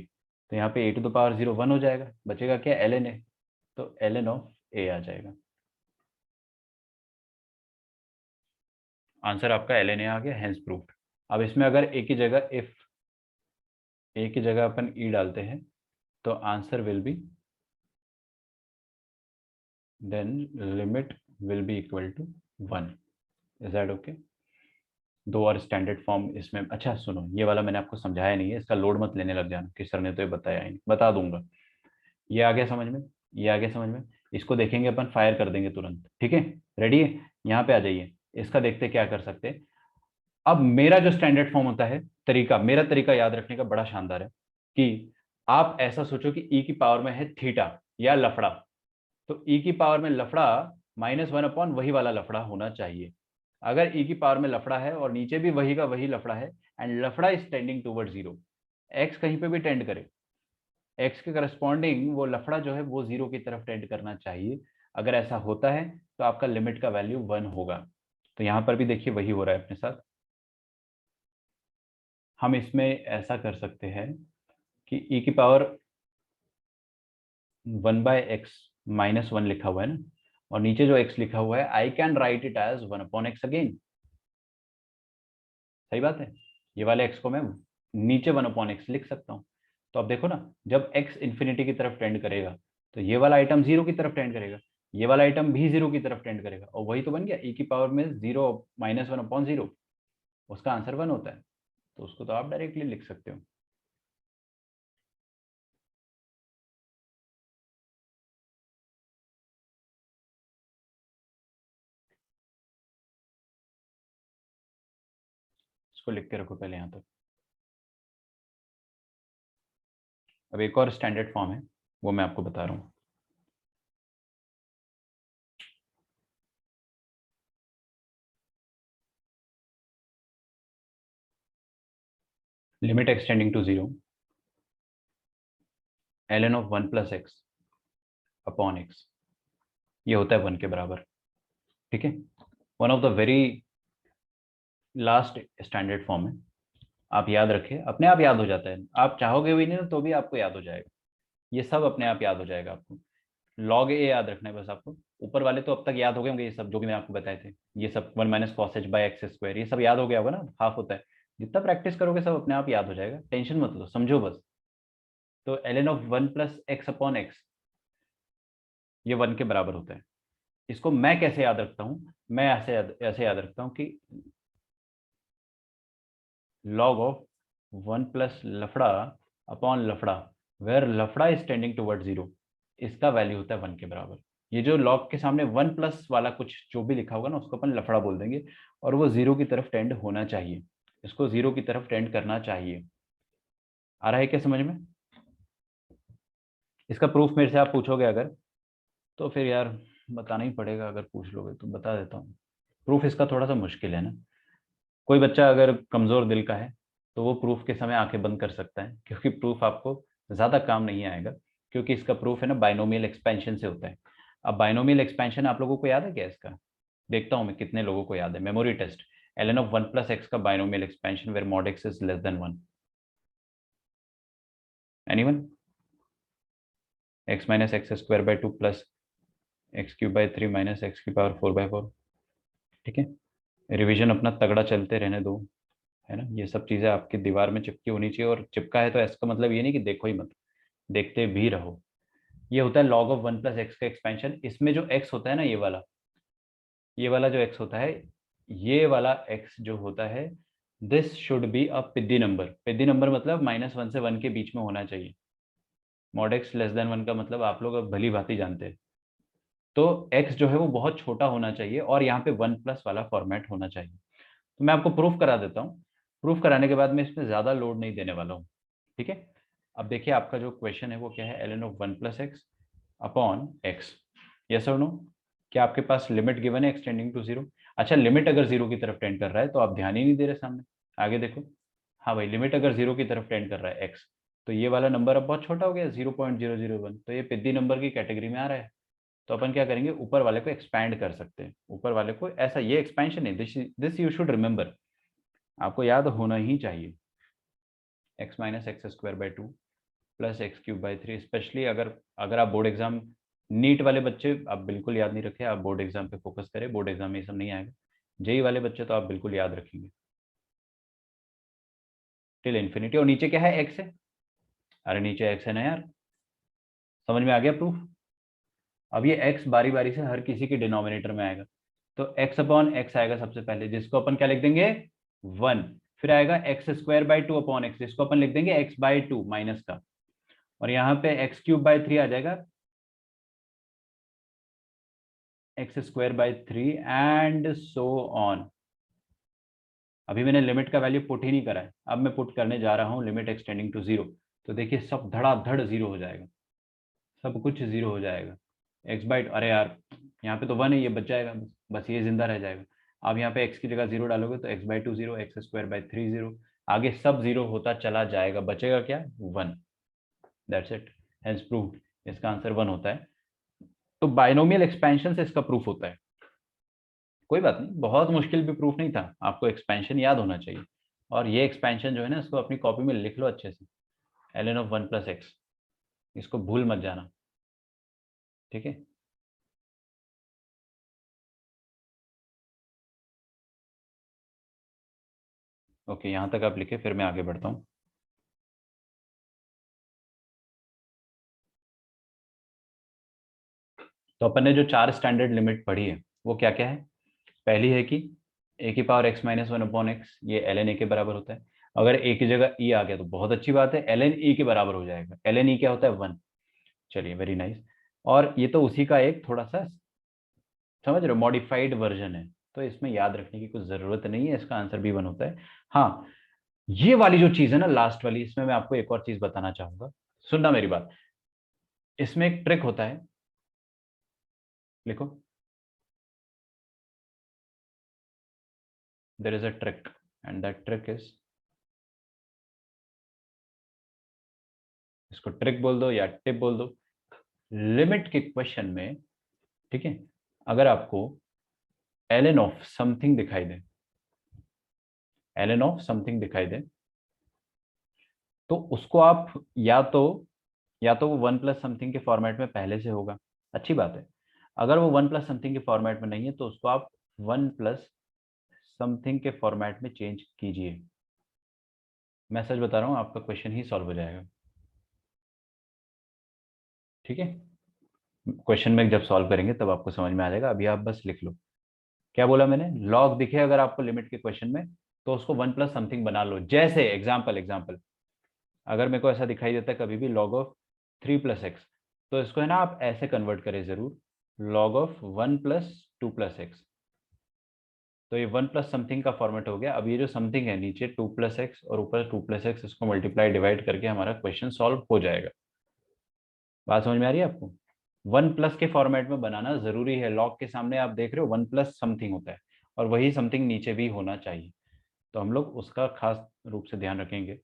तो यहाँ पे a टू द पावर 0 1 हो जाएगा, बचेगा क्या, ln a, तो ln ऑफ a आ जाएगा। आंसर आपका ln a आ गया, हेंस प्रूव्ड। अब इसमें अगर एक ही जगह इफ, एक ही जगह अपन e डालते हैं तो answer will be, then limit will be equal to 1। Is that okay? दो और स्टैंडर्ड फॉर्म इसमें। अच्छा सुनो, ये वाला मैंने आपको समझाया नहीं है, इसका लोड मत लेने लग जाना कि सर ने तो ये बताया ही नहीं, बता दूंगा। ये आ गया समझ में? ये आ गया समझ में? इसको देखेंगे अपन, फायर कर देंगे तुरंत, ठीक है? रेडी है? यहाँ पे आ जाइए, इसका देखते क्या कर सकते हैं। अब मेरा जो स्टैंडर्ड फॉर्म होता है, तरीका, मेरा तरीका याद रखने का बड़ा शानदार है कि आप ऐसा सोचो कि ई की पावर में है थीटा या लफड़ा, तो ई की पावर में लफड़ा -1 अपॉन वही वाला लफड़ा होना चाहिए। अगर ई की पावर में लफड़ा है और नीचे भी वही का वही लफड़ा है एंड लफड़ा इज टेंडिंग टूवर्ड 0, एक्स कहीं पे भी टेंड करे, एक्स के करस्पॉन्डिंग वो लफड़ा जो है वो 0 की तरफ टेंड करना चाहिए। अगर ऐसा होता है तो आपका लिमिट का वैल्यू 1 होगा। तो यहाँ पर भी देखिए वही हो रहा है अपने साथ। हम इसमें ऐसा कर सकते हैं कि ई की पावर 1/x -1 लिखा हुआ है ना, और नीचे जो x लिखा हुआ है, I can write it as 1/x again. सही बात है? ये वाले x को मैं नीचे 1/x लिख सकता हूँ। तो अब देखो ना, जब x इंफिनिटी की तरफ टेंड करेगा तो ये वाला आइटम 0 की तरफ टेंड करेगा, ये वाला आइटम भी 0 की तरफ टेंड करेगा, और वही तो बन गया, e की पावर में 0 -1/0, उसका आंसर 1 होता है। तो उसको तो आप डायरेक्टली लिख सकते हो। इसको लिख के रखो पहले यहाँ तक। अब एक और स्टैंडर्ड फॉर्म है, वो मैं आपको बता रहा हूँ। Limit extending to 0, ln of 1 + x upon x, ये होता है 1 के बराबर, ठीक है? One of the very last standard form है। आप याद रखें, अपने आप याद हो जाता है, आप चाहोगे भी नहीं तो भी आपको याद हो जाएगा, ये सब अपने आप याद हो जाएगा आपको। log a याद रखना है बस आपको। ऊपर वाले तो अब तक याद हो गए होंगे, ये सब जो भी मैं आपको बताए थे, ये सब 1 - cos h/x², ये सब याद हो गया होगा ना, हाफ होता है। जितना प्रैक्टिस करोगे सब अपने आप याद हो जाएगा, टेंशन मत लो, समझो बस। तो ln of 1 + x upon x, ये 1 के बराबर होता है। इसको मैं कैसे याद रखता हूँ? मैं ऐसे याद रखता हूँ कि log ऑफ 1 + लफड़ा अपॉन लफड़ा, वेयर लफड़ा इज टेंडिंग टुवर्ड 0, इसका वैल्यू होता है 1 के बराबर। ये जो log के सामने 1+ वाला कुछ जो भी लिखा होगा ना, उसको अपन लफड़ा बोल देंगे, और वो 0 की तरफ टेंड होना चाहिए, इसको 0 की तरफ टेंड करना चाहिए। आ रहा है क्या समझ में? इसका प्रूफ मेरे से आप पूछोगे अगर, तो फिर यार बताना ही पड़ेगा, अगर पूछ लोगे तो बता देता हूँ। प्रूफ इसका थोड़ा सा मुश्किल है ना, कोई बच्चा अगर कमज़ोर दिल का है तो वो प्रूफ के समय आंखें बंद कर सकता है, क्योंकि प्रूफ आपको ज़्यादा काम नहीं आएगा, क्योंकि इसका प्रूफ है ना बाइनोमियल एक्सपेंशन से होता है। अब बाइनोमियल एक्सपेंशन आप लोगों को याद है क्या इसका? देखता हूँ मैं कितने लोगों को याद है। Memory test, ln of 1 + x का binomial expansion where mod x is less than 1। Anyone? x - x² 2 + x³ 3 - x⁴/4। ठीक है, रिवीजन अपना तगड़ा चलते रहने दो, है ना? ये सब चीजें आपकी दीवार में चिपकी होनी चाहिए, और चिपका है तो इसका मतलब ये नहीं कि देखो ही मत, देखते भी रहो। ये होता है log ऑफ 1 + x का एक्सपेंशन। इसमें जो x होता है ना, ये वाला जो x होता है, ये वाला x जो होता है, दिस शुड बी अ पिद्दी नंबर। पिद्दी नंबर मतलब -1 से 1 के बीच में होना चाहिए। mod x लेस देन 1 का मतलब आप लोग अब भली भांति जानते हैं। तो x जो है वो बहुत छोटा होना चाहिए, और यहाँ पे 1+ वाला फॉर्मेट होना चाहिए। तो मैं आपको प्रूफ करा देता हूँ। प्रूफ कराने के बाद मैं इसमें ज़्यादा लोड नहीं देने वाला हूँ, ठीक है? अब देखिए आपका जो क्वेश्चन है वो क्या है, ln of 1 + x upon x। Yes और नो? क्या आपके पास लिमिट गिवन है एक्सटेंडिंग टू 0? अच्छा, लिमिट अगर 0 की तरफ टेंड कर रहा है तो आप ध्यान ही नहीं दे रहे सामने, आगे देखो। हाँ भाई, लिमिट अगर 0 की तरफ टेंड कर रहा है x, तो ये वाला नंबर अब बहुत छोटा हो गया, 0.001, तो ये पिद्दी नंबर की कैटेगरी में आ रहा है। तो अपन क्या करेंगे, ऊपर वाले को एक्सपैंड कर सकते हैं, ऊपर वाले को ऐसा, ये एक्सपेंशन है, दिस यू शुड रिमेंबर, आपको याद होना ही चाहिए। x - x² 2 + x³ 3, स्पेशली अगर आप बोर्ड एग्जाम, नीट वाले बच्चे आप बिल्कुल याद नहीं रखे, आप बोर्ड एग्जाम पे फोकस करें, बोर्ड एग्जाम में ये सब नहीं आएगा। जेई वाले बच्चे तो आप बिल्कुल याद रखेंगे, टिल इन्फिनिटी। और नीचे क्या है, एक्स है, अरे नीचे एक्स है ना यार, समझ में आ गया प्रूफ। अब ये एक्स बारी बारी से हर किसी के डिनोमिनेटर में आएगा, तो एक्स अपॉन एक्स आएगा सबसे पहले, जिसको अपन क्या लिख देंगे 1। फिर आएगा x square by two upon x, जिसको अपन लिख देंगे एक्स बाई टू माइनस का, और यहाँ पे एक्स क्यूब बाई थ्री आ जाएगा, x square by three and so on. अभी मैंने लिमिट का वैल्यू पुट ही नहीं करा है, अब मैं पुट करने जा रहा हूँ लिमिट एक्सटेंडिंग टू जीरो, तो देखिए सब धड़ाधड़ जीरो हो जाएगा, सब कुछ जीरो हो जाएगा। एक्स बाई, अरे यार यहाँ पे तो वन है, ये बच जाएगा, बस ये जिंदा रह जाएगा। अब यहाँ पे एक्स की जगह जीरो डालोगे तो x by two zero, x square by three zero, आगे सब जीरो होता चला जाएगा, बचेगा क्या, one. That's it, hence proved, इसका आंसर वन होता है। तो बाइनोमियल एक्सपेंशन से इसका प्रूफ होता है। कोई बात नहीं, बहुत मुश्किल भी प्रूफ नहीं था, आपको एक्सपेंशन याद होना चाहिए। और ये एक्सपेंशन जो है ना, इसको अपनी कॉपी में लिख लो अच्छे से, ln of one plus x, इसको भूल मत जाना, ठीक है। ओके, यहां तक आप लिखे, फिर मैं आगे बढ़ता हूँ। तो अपन ने जो चार स्टैंडर्ड लिमिट पढ़ी है वो क्या क्या है। पहली है कि ए की power x minus one upon x, ये ln ए के बराबर होता है। अगर ए की जगह ई आ गया तो बहुत अच्छी बात है, ln ई के बराबर हो जाएगा। ln ई क्या होता है, वन। चलिए, वेरी नाइस। और ये तो उसी का एक थोड़ा सा, समझ रहे हो, मॉडिफाइड वर्जन है, तो इसमें याद रखने की कुछ जरूरत नहीं है, इसका आंसर भी वन होता है। हाँ, ये वाली जो चीज है ना, लास्ट वाली, इसमें मैं आपको एक और चीज बताना चाहूंगा, सुनना मेरी बात। इसमें एक ट्रिक होता है, लिखो, there is a trick and that trick is, इसको ट्रिक बोल दो या टिप बोल दो। लिमिट के क्वेश्चन में, ठीक है, अगर आपको ln ऑफ समथिंग दिखाई दे, ln ऑफ समथिंग दिखाई दे, तो उसको आप या तो वो वन प्लस समथिंग के फॉर्मेट में पहले से होगा, अच्छी बात है। अगर वो वन प्लस समथिंग के फॉर्मेट में नहीं है तो उसको आप वन प्लस समथिंग के फॉर्मेट में चेंज कीजिए। मैं सच बता रहा हूँ, आपका क्वेश्चन ही सॉल्व हो जाएगा, ठीक है। क्वेश्चन में जब सॉल्व करेंगे तब आपको समझ में आ जाएगा, अभी आप बस लिख लो। क्या बोला मैंने, लॉग दिखे अगर आपको लिमिट के क्वेश्चन में, तो उसको वन प्लस समथिंग बना लो। जैसे एग्जाम्पल एग्जाम्पल, अगर मेरे को ऐसा दिखाई देता है कभी भी log of three plus x, तो इसको है ना आप ऐसे कन्वर्ट करें जरूर, log of one plus two plus x. तो ये वन प्लस समथिंग का फॉर्मेट हो गया। अब ये जो समथिंग है नीचे टू प्लस एक्स और ऊपर टू प्लस एक्स, इसको मल्टीप्लाई डिवाइड करके हमारा क्वेश्चन सॉल्व हो जाएगा। बात समझ में आ रही है आपको। वन प्लस के फॉर्मेट में बनाना जरूरी है, लॉग के सामने आप देख रहे हो वन प्लस समथिंग होता है, और वही समथिंग नीचे भी होना चाहिए, तो हम लोग उसका खास रूप से ध्यान रखेंगे।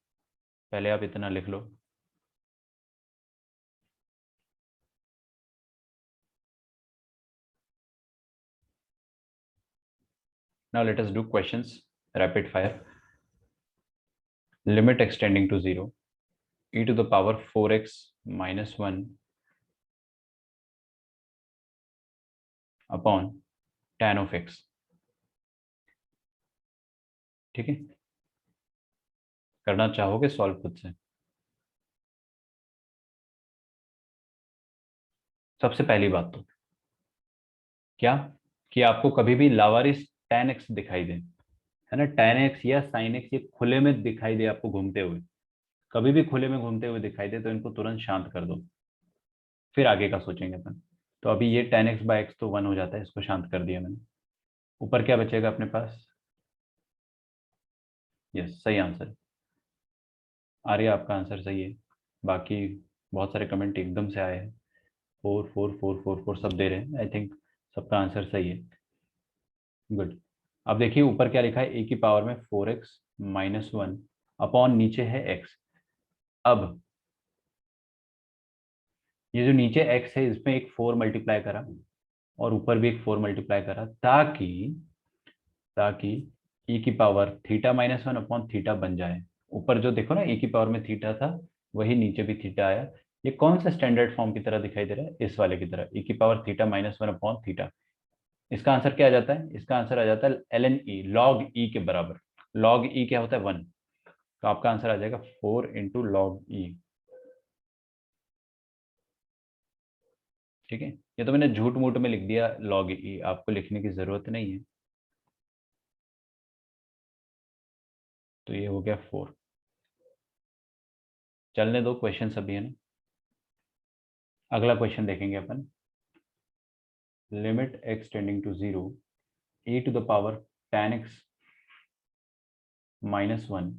पहले आप इतना लिख लो। Now let us do questions rapid fire. Limit extending to 0, e to the power 4x minus 1 upon tan of x, ठीक है। करना चाहोगे सॉल्व खुद से। सबसे पहली बात तो क्या, कि आपको कभी भी लावारिस tan x दिखाई दे, है ना, tan x या sin x, ये खुले में दिखाई दे आपको घूमते हुए, कभी भी खुले में घूमते हुए दिखाई दे, तो इनको तुरंत शांत कर दो, फिर आगे का सोचेंगे अपन। तो अभी ये tan x बाय x तो वन हो जाता है, इसको शांत कर दिया मैंने। ऊपर क्या बचेगा अपने पास, यस सही आंसर, आर्य आपका आंसर सही है। बाकी बहुत सारे कमेंट एकदम से आए हैं, 4 4 4 4 4 सब दे रहे हैं, आई थिंक सबका आंसर सही है, गुड। अब देखिए ऊपर क्या लिखा है, ए की पावर में 4x माइनस वन अपॉन नीचे है x। अब ये जो नीचे x है, इसमें एक 4 मल्टीप्लाई करा और ऊपर भी एक 4 मल्टीप्लाई करा, ताकि ताकि e की power theta minus one upon theta बन जाए। ऊपर जो देखो ना, e की पावर में थीटा था, वही नीचे भी थीटा आया। ये कौन सा स्टैंडर्ड फॉर्म की तरह दिखाई दे रहा है, इस वाले की तरह, e की power theta minus one upon theta. इसका आंसर क्या आ जाता है? इसका आंसर आ जाता है ln e, log e के बराबर। log e क्या होता है? 1। तो आपका आंसर आ जाएगा 4 इंटू लॉग ई। ठीक है, ये तो मैंने झूठ मूठ में लिख दिया log e, आपको लिखने की जरूरत नहीं है। तो ये हो गया 4। चलने दो, क्वेश्चन सभी है ना। अगला क्वेश्चन देखेंगे अपन। Limit x tending to 0 e to the power tan x minus 1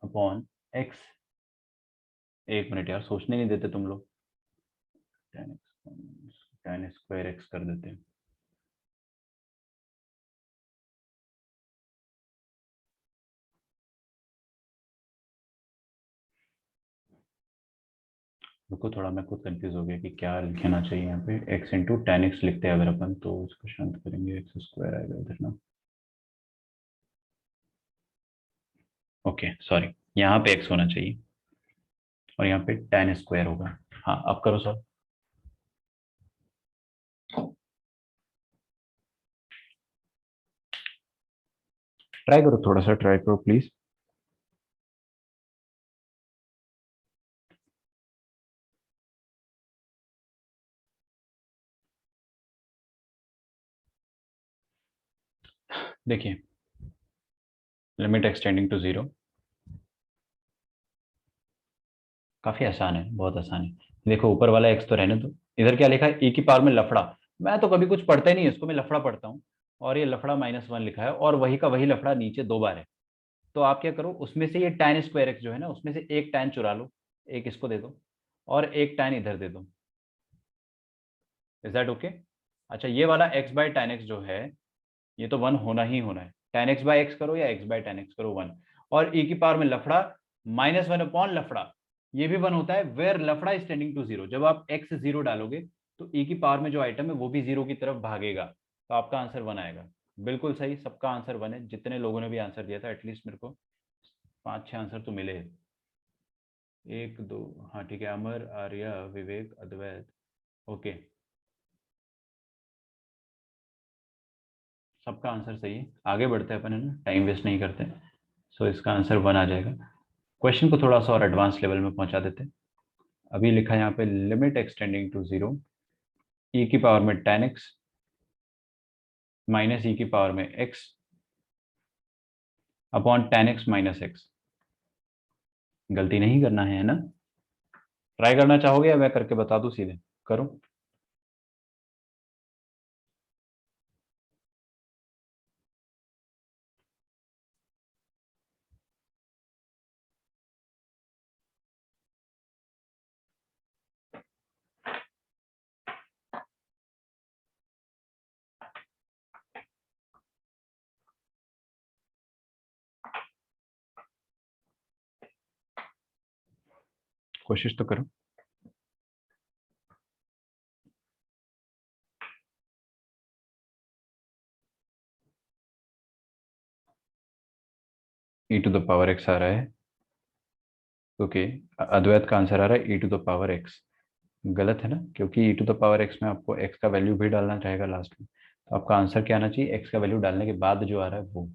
upon x। एक मिनट यार, सोचने नहीं देते तुम लोग। tan स्क्वायर x कर देते हैं। रुको थोड़ा, मैं खुद कंफ्यूज हो गया कि क्या लिखना चाहिए यहाँ पे। x इंटू टेन एक्स लिखते हैं अगर अपन, तो इसको शांत करेंगे, एक्स स्क्वायर आएगा इधर ना। ओके सॉरी, यहाँ पे x होना चाहिए और यहाँ पे tan स्क्वायर होगा। हाँ अब करो सर। ट्राई करो, थोड़ा सा ट्राई करो प्लीज। देखिए, लिमिट एक्सटेंडिंग टू 0, काफी आसान है, बहुत आसान है। देखो ऊपर वाला x तो रहने दो, इधर क्या लिखा है? e की पावर में लफड़ा। मैं तो कभी कुछ पढ़ता ही नहीं है इसको, मैं लफड़ा पढ़ता हूँ। और ये लफड़ा -1 लिखा है, और वही का वही लफड़ा नीचे 2 बार है। तो आप क्या करो, उसमें से ये tan स्क्वायर एक्स जो है ना, उसमें से एक tan चुरा लो, एक इसको दे दो और एक tan इधर दे दो। Is that okay? अच्छा, ये वाला x बाय tan x जो है, ये तो 1 होना ही होना है। tan x बाय x करो या x बाय tan x करो 1। और e की पावर में लफड़ा -1 अपॉन लफड़ा, ये भी 1 होता है। वेयर लफड़ा इज टेंडिंग टू 0, जब आप x 0 डालोगे तो e की पावर में जो आइटम है वो भी 0 की तरफ भागेगा, तो आपका आंसर 1 आएगा। बिल्कुल सही, सबका आंसर 1 है। जितने लोगों ने भी आंसर दिया था, एटलीस्ट मेरे को 5-6 आंसर तो मिले। 1 2, हाँ ठीक है, अमर, आर्या, विवेक, अद्वैत। ओके, सबका आंसर सही है। आगे बढ़ते हैं अपन, है ना, टाइम वेस्ट नहीं करते। सो इसका आंसर 1 आ जाएगा। क्वेश्चन को थोड़ा सा और एडवांस लेवल में पहुंचा देते हैं। अभी लिखा है यहाँ पे, लिमिट एक्सटेंडिंग टू 0 e की पावर में tan x माइनस e की पावर में x upon tan x minus x। गलती नहीं करना है ना? ट्राई करना चाहोगे या मैं करके बता दूं सीधे? करो। कोशिश तो करो। e to the power x आ रहा है। ओके, अद्वैत का आंसर आ रहा है e to the power x। गलत है ना, क्योंकि e to the power x में आपको x का वैल्यू भी डालना रहेगा लास्ट में। तो आपका आंसर क्या आना चाहिए? x का वैल्यू डालने के बाद जो आ रहा है वो।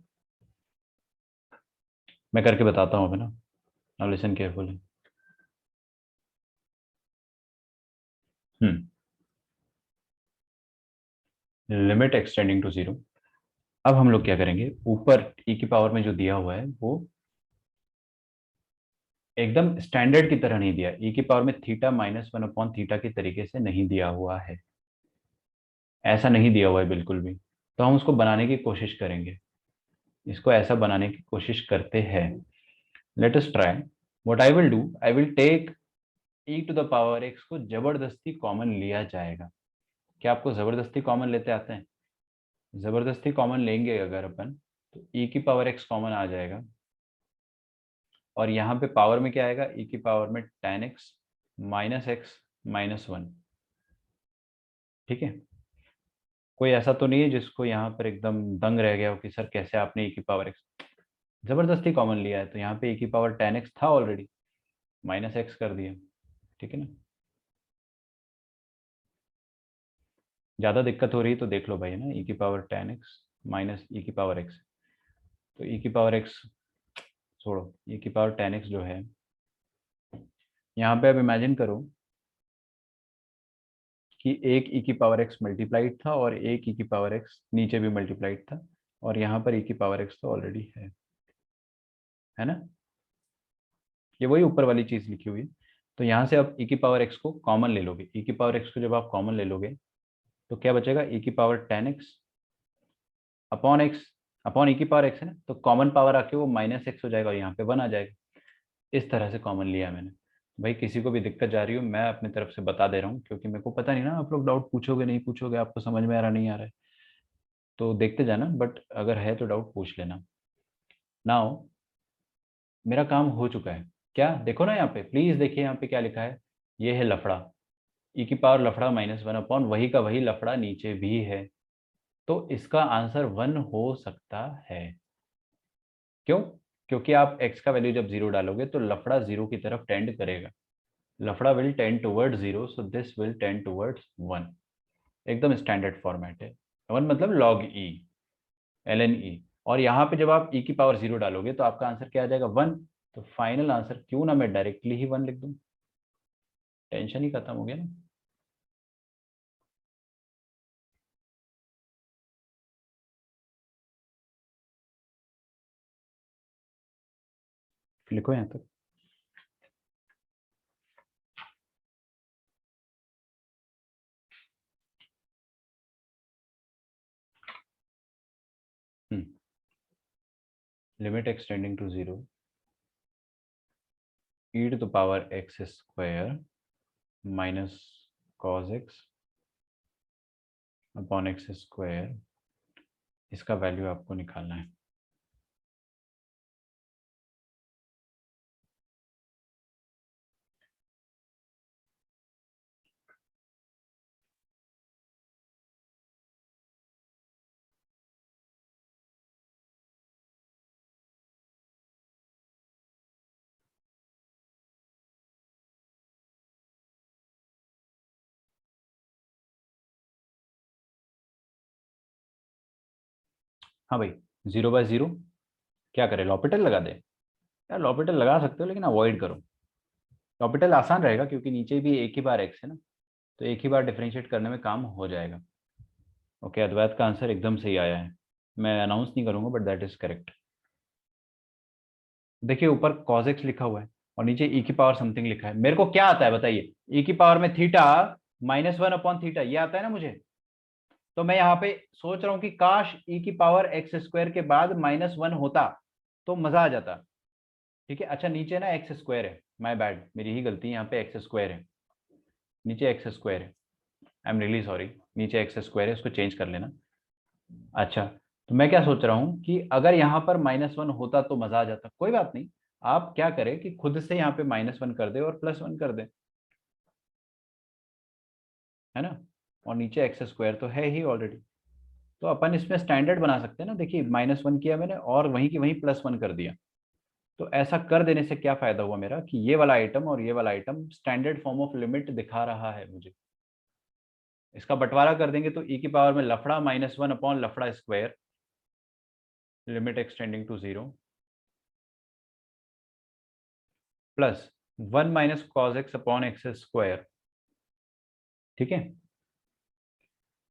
मैं करके बताता हूँ अभी ना, now listen carefully. Limit extending to 0। अब हम लोग क्या करेंगे, ऊपर e की पावर में जो दिया हुआ है वो एकदम स्टैंडर्ड की तरह नहीं दिया। e की पावर में थीटा -1 अपॉन थीटा के तरीके से नहीं दिया हुआ है, ऐसा नहीं दिया हुआ है बिल्कुल भी। तो हम उसको बनाने की कोशिश करेंगे, इसको ऐसा बनाने की कोशिश करते हैं। Let us try. What I will do, I will take e to the power x को जबरदस्ती कॉमन लिया जाएगा। क्या आपको जबरदस्ती कॉमन लेते आते हैं? जबरदस्ती कॉमन लेंगे अगर अपन, तो e की पावर x कॉमन आ जाएगा, और यहाँ पे पावर में क्या आएगा? e की पावर में tan x minus x minus 1। ठीक है, कोई ऐसा तो नहीं है जिसको यहाँ पर एकदम दंग रह गया हो कि सर कैसे आपने e की पावर x जबरदस्ती कॉमन लिया है? तो यहाँ पे e की पावर tan x था ऑलरेडी, -x कर दिया। ठीक है ना? ज़्यादा दिक्कत हो रही है तो देख लो भाई, है ना, e की पावर 10x माइनस e की पावर x। तो e की पावर x छोड़ो, e की पावर 10x जो है, यहाँ पे अब इमेजिन करो कि एक e की पावर x मल्टीप्लाइड था और एक e की पावर x नीचे भी मल्टीप्लाइड था, और यहाँ पर e की पावर x तो ऑलरेडी है ना, ये वही ऊपर वाली चीज़ लिखी हुई है। तो यहाँ से आप e की पावर x को कॉमन ले लोगे, e की पावर x को जब आप कॉमन ले लोगे तो क्या बचेगा, e की power 10x upon x, upon e की पावर x है ना, तो कॉमन पावर आके वो माइनस x हो जाएगा और यहाँ पे 1 आ जाएगा। इस तरह से कॉमन लिया मैंने। भाई किसी को भी दिक्कत जा रही हो, मैं अपनी तरफ से बता दे रहा हूँ, क्योंकि मेरे को पता नहीं ना आप लोग डाउट पूछोगे नहीं पूछोगे, आपको समझ में आ रहा नहीं आ रहा है, तो देखते जाना, बट अगर है तो डाउट पूछ लेना। नाउ मेरा काम हो चुका है, क्या देखो ना यहाँ पे, प्लीज देखिए यहाँ पे क्या लिखा है, ये है लफड़ा, ई की पावर लफड़ा -1 अपॉन वही का वही लफड़ा नीचे भी है, तो इसका आंसर 1 हो सकता है। क्यों? क्योंकि आप x का वैल्यू जब 0 डालोगे तो लफड़ा 0 की तरफ टेंड करेगा, लफड़ा will tend toward 0, so this will tend towards 1। एकदम स्टैंडर्ड फॉर्मेट है। 1 मतलब log e, ln e, और यहाँ पे जब आप e की पावर 0 डालोगे तो आपका आंसर क्या आ जाएगा, 1। तो फाइनल आंसर क्यों ना मैं डायरेक्टली ही 1 लिख दूं, टेंशन ही खत्म हो गया ना। लिखो यहाँ तक। Limit extending to 0, e to the power x square minus cos x upon x square, इसका वैल्यू आपको निकालना है। हाँ भाई, 0/0 क्या करें, लॉपिटल लगा दे? यार लॉपिटल लगा सकते हो लेकिन अवॉइड करो, लॉपिटल आसान रहेगा क्योंकि नीचे भी एक ही बार x है ना, तो एक ही बार डिफरेंशिएट करने में काम हो जाएगा। ओके, अद्वैत का आंसर एकदम सही आया है, मैं अनाउंस नहीं करूंगा बट दैट इज करेक्ट। देखिए ऊपर cos x लिखा हुआ है और नीचे e की पावर समथिंग लिखा है, मेरे को क्या आता है बताइए, e की पावर में थीटा -1 अपॉन थीटा, ये आता है ना मुझे, तो मैं यहाँ पे सोच रहा हूँ कि काश e की पावर x स्क्वायर के बाद -1 होता तो मजा आ जाता। ठीक है, अच्छा नीचे ना एक्स स्क्वायर है, माय बैड, मेरी ही गलती, यहाँ पे एक्स स्क्वायर है, नीचे एक्स स्क्वायर है, आई एम रियली सॉरी, नीचे एक्स स्क्वायर है, उसको चेंज कर लेना। अच्छा, तो मैं क्या सोच रहा हूँ कि अगर यहाँ पर -1 होता तो मजा आ जाता, कोई बात नहीं, आप क्या करें कि खुद से यहाँ पे -1 कर दे और +1 कर दे, है ना, और नीचे एक्स स्क्वायर तो है ही ऑलरेडी, तो अपन इसमें स्टैंडर्ड बना सकते हैं ना, देखिए -1 किया मैंने और वहीं की वहीं +1 कर दिया, तो ऐसा कर देने से क्या फायदा हुआ मेरा कि ये वाला आइटम और ये वाला item standard form of limit दिखा रहा है मुझे। इसका बंटवारा कर देंगे तो e की पावर में लफड़ा -1 अपॉन लफड़ा square, limit extending to 0, plus 1 minus cos x upon x square. ठीक है,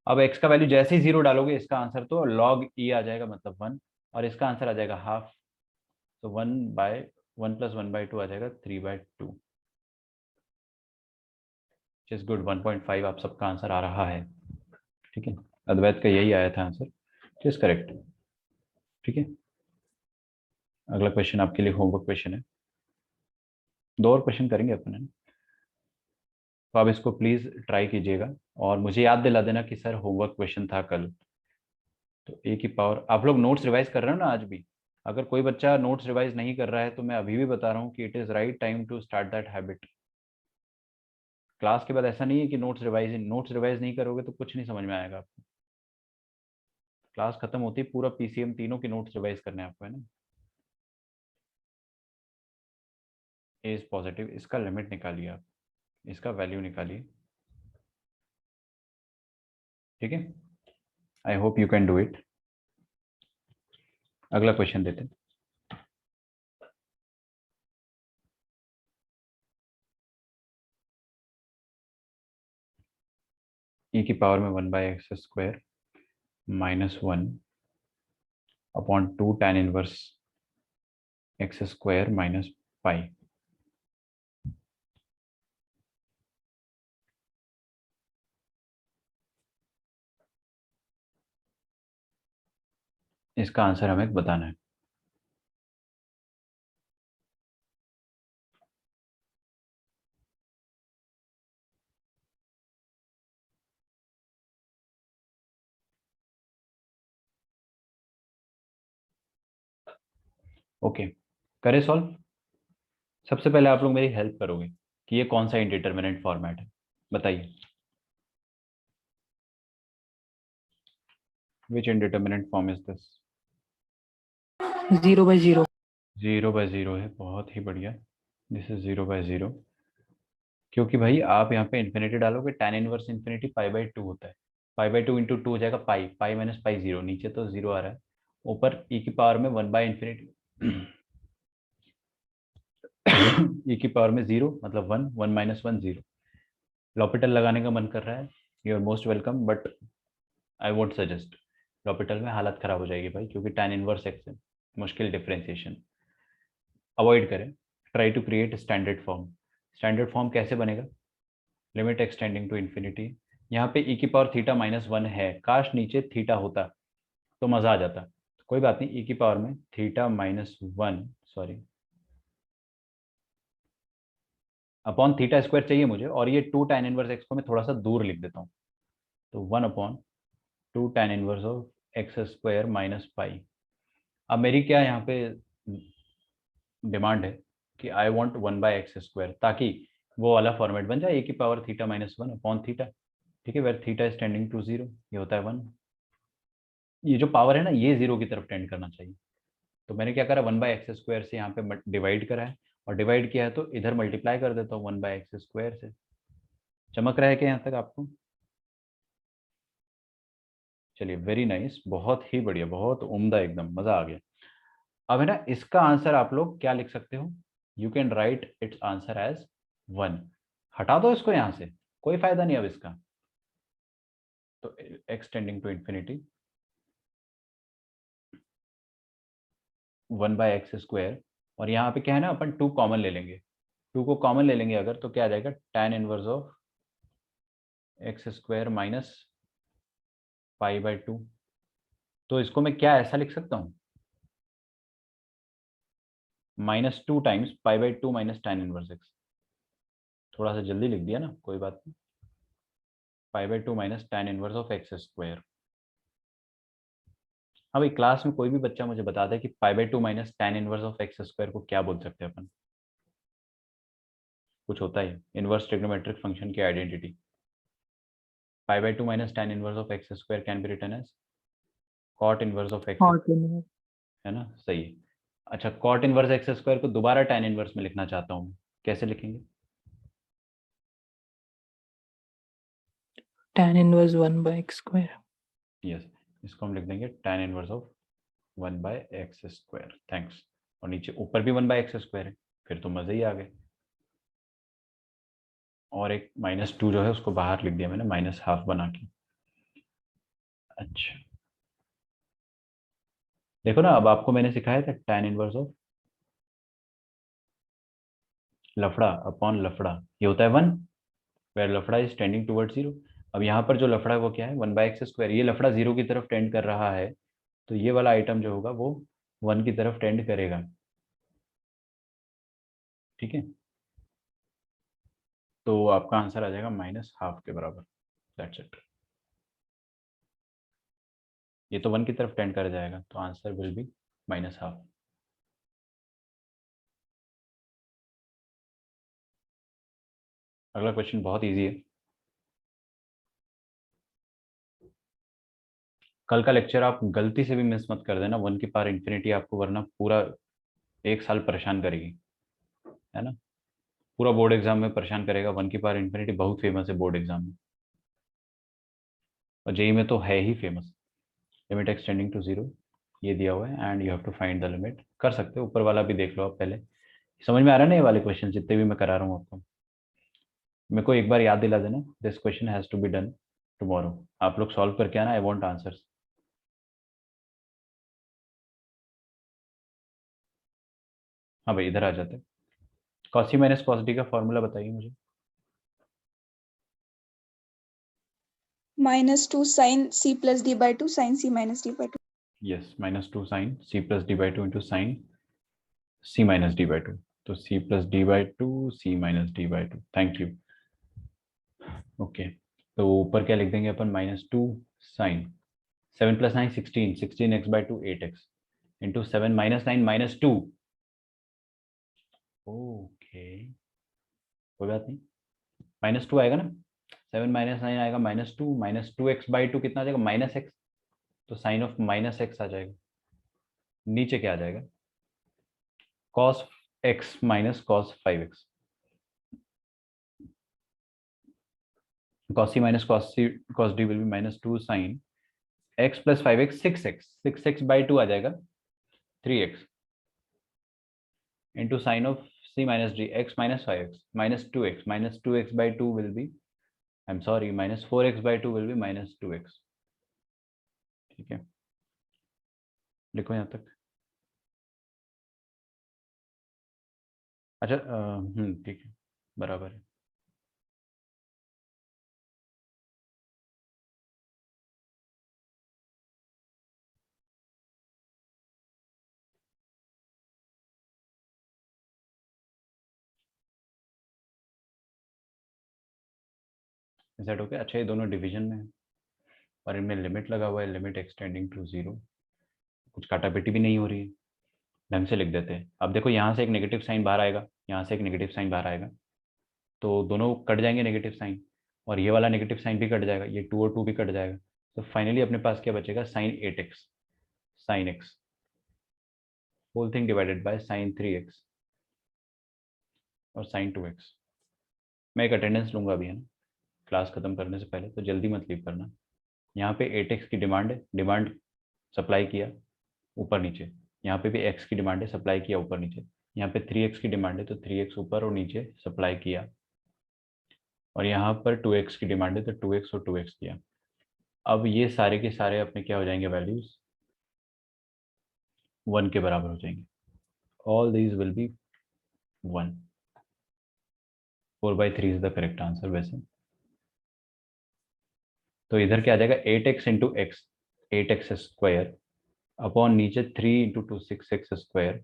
अब x का वैल्यू जैसे ही 0 डालोगे इसका आंसर तो log e आ जाएगा, मतलब 1, और इसका आंसर आ जाएगा हाफ, तो 1 + 1/2 आ जाएगा 3/2, इज गुड, 1.5 आप सबका आंसर आ रहा है। ठीक है, अद्वैत का यही आया था आंसर, इज करेक्ट। ठीक है, अगला क्वेश्चन आपके लिए होमवर्क क्वेश्चन है, 2 और क्वेश्चन करेंगे अपन, है ना, तो आप इसको प्लीज ट्राई कीजिएगा और मुझे याद दिला देना कि सर होमवर्क क्वेश्चन था कल। तो ए की पावर, आप लोग नोट्स रिवाइज कर रहे हो ना आज भी? अगर कोई बच्चा नोट्स रिवाइज नहीं कर रहा है तो मैं अभी भी बता रहा हूँ कि it is right time to start that habit. Class के बाद ऐसा नहीं है कि नोट्स रिवाइज नहीं करोगे तो कुछ नहीं समझ में आएगा आपको, क्लास खत्म होती है पूरा पीसीएम तीनों के नोट्स रिवाइज करने हैं आपको, है ना। ए इज पॉजिटिव, इसका लिमिट निकालिए आप, इसका वैल्यू निकालिए, ठीक है, I hope you can do it. अगला क्वेश्चन देते हैं। e की पावर में 1/x² -1 upon 2 tan inverse x² minus pi. इसका आंसर हमें बताना है। ओके, करें सॉल्व। सबसे पहले आप लोग मेरी हेल्प करोगे कि ये कौन सा इंडिटरमिनेंट फॉर्मेट है, बताइए। विच इंडिटरमिनेंट फॉर्म इज दिस? 0/0। 0/0 है, बहुत ही बढ़िया। दिस इज 0/0, क्योंकि भाई आप यहाँ पे इन्फिनिटी डालोगे, tan इनवर्स इन्फिनिटी π/2 होता है। π/2 इंटू 2 हो जाएगा पाई, पाई माइनस पाई 0, नीचे तो 0 आ रहा है, ऊपर e की पावर में 1/∞ e की पावर में 0 मतलब 1, 1 - 1 0। लॉपिटल लगाने का मन कर रहा है, you are most welcome, but I won't suggest. L'Hopital में हालत खराब हो जाएगी भाई, क्योंकि tan इनवर्स x है, मुश्किल डिफरेंशिएशन, अवॉइड करें। Try to create standard form. Standard form कैसे बनेगा? लिमिट एक्सटेंडिंग टू इन्फिनिटी, यहाँ पे e की पावर थीटा -1 है, काश नीचे थीटा होता तो मजा आ जाता। कोई बात नहीं, e की पावर में theta -1 sorry upon theta square चाहिए मुझे, और ये 2 tan इनवर्स x को मैं थोड़ा सा दूर लिख देता हूँ, तो 1/2 tan inverse of x² minus pi. अब मेरी क्या यहाँ पे डिमांड है कि आई वॉन्ट 1/x², ताकि वो वाला फॉर्मेट बन जाए, e की पावर थीटा -1 अपॉन थीटा। ठीक है, where theta is tending to 0, ये होता है 1। ये जो पावर है ना, ये 0 की तरफ टेंड करना चाहिए। तो मैंने क्या करा, 1/x² से यहाँ पे डिवाइड करा है, और डिवाइड किया है तो इधर मल्टीप्लाई कर देता हूँ 1/x² से। चमक रहा है क्या यहाँ तक आपको? चलिए, वेरी नाइस, बहुत ही बढ़िया, बहुत उम्दा, एकदम मजा आ गया। अब है ना, इसका आंसर आप लोग क्या लिख सकते हो? You can write its answer as 1। हटा दो इसको यहाँ से, कोई फायदा नहीं अब इसका। तो x tending to infinity 1/x², और यहाँ पे क्या है ना, अपन 2 कॉमन ले लेंगे। 2 को कॉमन ले लेंगे अगर, तो क्या आ जाएगा, tan inverse of x² minus π/2। तो इसको मैं क्या ऐसा लिख सकता हूँ, -2 times π/2 minus tan inverse x। थोड़ा सा जल्दी लिख दिया ना, कोई बात नहीं। π/2 minus tan inverse of x²। हाँ भाई, क्लास में कोई भी बच्चा मुझे बता दे कि π/2 minus tan inverse of x² को क्या बोल सकते हैं अपन? कुछ होता है इनवर्स ट्रिग्नोमेट्रिक फंक्शन की identity. π/2 minus tan inverse of x² can be written as cot inverse of x, है ना? सही है। अच्छा, cot इनवर्स x² को दोबारा tan इनवर्स में लिखना चाहता हूँ, कैसे लिखेंगे? tan inverse 1/x²। यस, इसको हम लिख देंगे tan inverse of 1/x²। Thanks. और नीचे ऊपर भी 1/x² है, फिर तो मजे ही आ गए। और एक -2 जो है उसको बाहर लिख दिया मैंने, -½ बना के। अच्छा, देखो ना, अब आपको मैंने सिखाया था tan इनवर्स ऑफ लफड़ा अपॉन लफड़ा, ये होता है 1, वेयर लफड़ा इज टेंडिंग टुवर्ड 0। अब यहाँ पर जो लफड़ा है वो क्या है, 1/x²। ये लफड़ा 0 की तरफ टेंड कर रहा है, तो ये वाला आइटम जो होगा वो 1 की तरफ टेंड करेगा। ठीक है, तो आपका आंसर आ जाएगा -½ के बराबर। That's it. ये तो 1 की तरफ टेंड कर जाएगा, तो आंसर विल बी -½ अगला क्वेश्चन बहुत इजी है। कल का लेक्चर आप गलती से भी मिस मत कर देना, 1 की पावर इन्फिनिटी आपको वरना पूरा 1 साल परेशान करेगी, है ना? पूरा बोर्ड एग्जाम में परेशान करेगा। 1 की पावर इन्फिनिटी बहुत फेमस है बोर्ड एग्जाम में। और जेई में तो है ही फेमस, लिमिट एक्सटेंडिंग टू 0 ये दिया हुआ है and you have to find the limit. कर सकते हो, ऊपर वाला भी देख लो आप पहले। समझ में आ रहा है ना ये वाले क्वेश्चन जितने भी मैं करा रहा हूँ आपको? मेरे को एक बार याद दिला देना, this question has to be done tomorrow. आप लोग सॉल्व करके आना, आई वांट आंसर्स। हाँ भाई इधर आ जाते हैं। कॉस सी माइनस कॉस डी का फॉर्मूला बताइए मुझे। -2 sin c plus d by 2 sin c minus d by 2. Yes, -2 sine C plus D by two into sine C minus D by two. तो C plus D by two C minus D by two, thank you. Okay, तो ऊपर क्या लिख देंगे अपन, -2 sine 7 + 9 16, 16x by 2 8x into 7 - 9 -2। Okay कोई बात नहीं, -2 आएगा ना, 7 - 9 आएगा -2, -2x by 2 कितना आ जाएगा, -x। तो साइन ऑफ -x आ जाएगा। नीचे क्या आ जाएगा, cos x minus cos 5x। cos c minus cos d will be -2 sin x plus 5x 6x, 6x by 2 आ जाएगा 3x into sin of c minus d x minus 5x -2x by 2 will be, I'm sorry, -4x by 2 will be -2x। ठीक है, लिखो यहाँ तक। अच्छा ठीक है, बराबर है। सेट हो गया। अच्छा ये दोनों डिवीजन में है और इनमें लिमिट लगा हुआ है, लिमिट एक्सटेंडिंग टू 0, कुछ काटापीटी भी नहीं हो रही है, ढंग से लिख देते हैं। अब देखो यहाँ से एक नेगेटिव साइन बाहर आएगा, यहाँ से एक नेगेटिव साइन बाहर आएगा, तो दोनों कट जाएंगे नेगेटिव साइन, और ये वाला नेगेटिव साइन भी कट जाएगा, ये 2 और 2 भी कट जाएगा। तो फाइनली अपने पास क्या बचेगा, sine 8x sine x whole thing divided by sine 3x और साइन 2x। मैं एक अटेंडेंस लूंगा अभी है ना, क्लास खत्म करने से पहले, तो जल्दी मत लीव करना। यहाँ पे 8x की डिमांड है, डिमांड सप्लाई किया ऊपर नीचे, यहाँ पे भी x की डिमांड है, सप्लाई किया ऊपर नीचे, यहाँ पे 3x की डिमांड है तो 3x ऊपर और नीचे सप्लाई किया, और यहाँ पर 2x की डिमांड है तो 2x और 2x किया। अब ये सारे के सारे अपने क्या हो जाएंगे, वैल्यूज 1 के बराबर हो जाएंगे। All these will be 1। 4/3 is the correct answer वैसे। तो इधर क्या आ जाएगा, 8x into x 8x square upon नीचे 3 इंटू 2 6x स्क्वायर।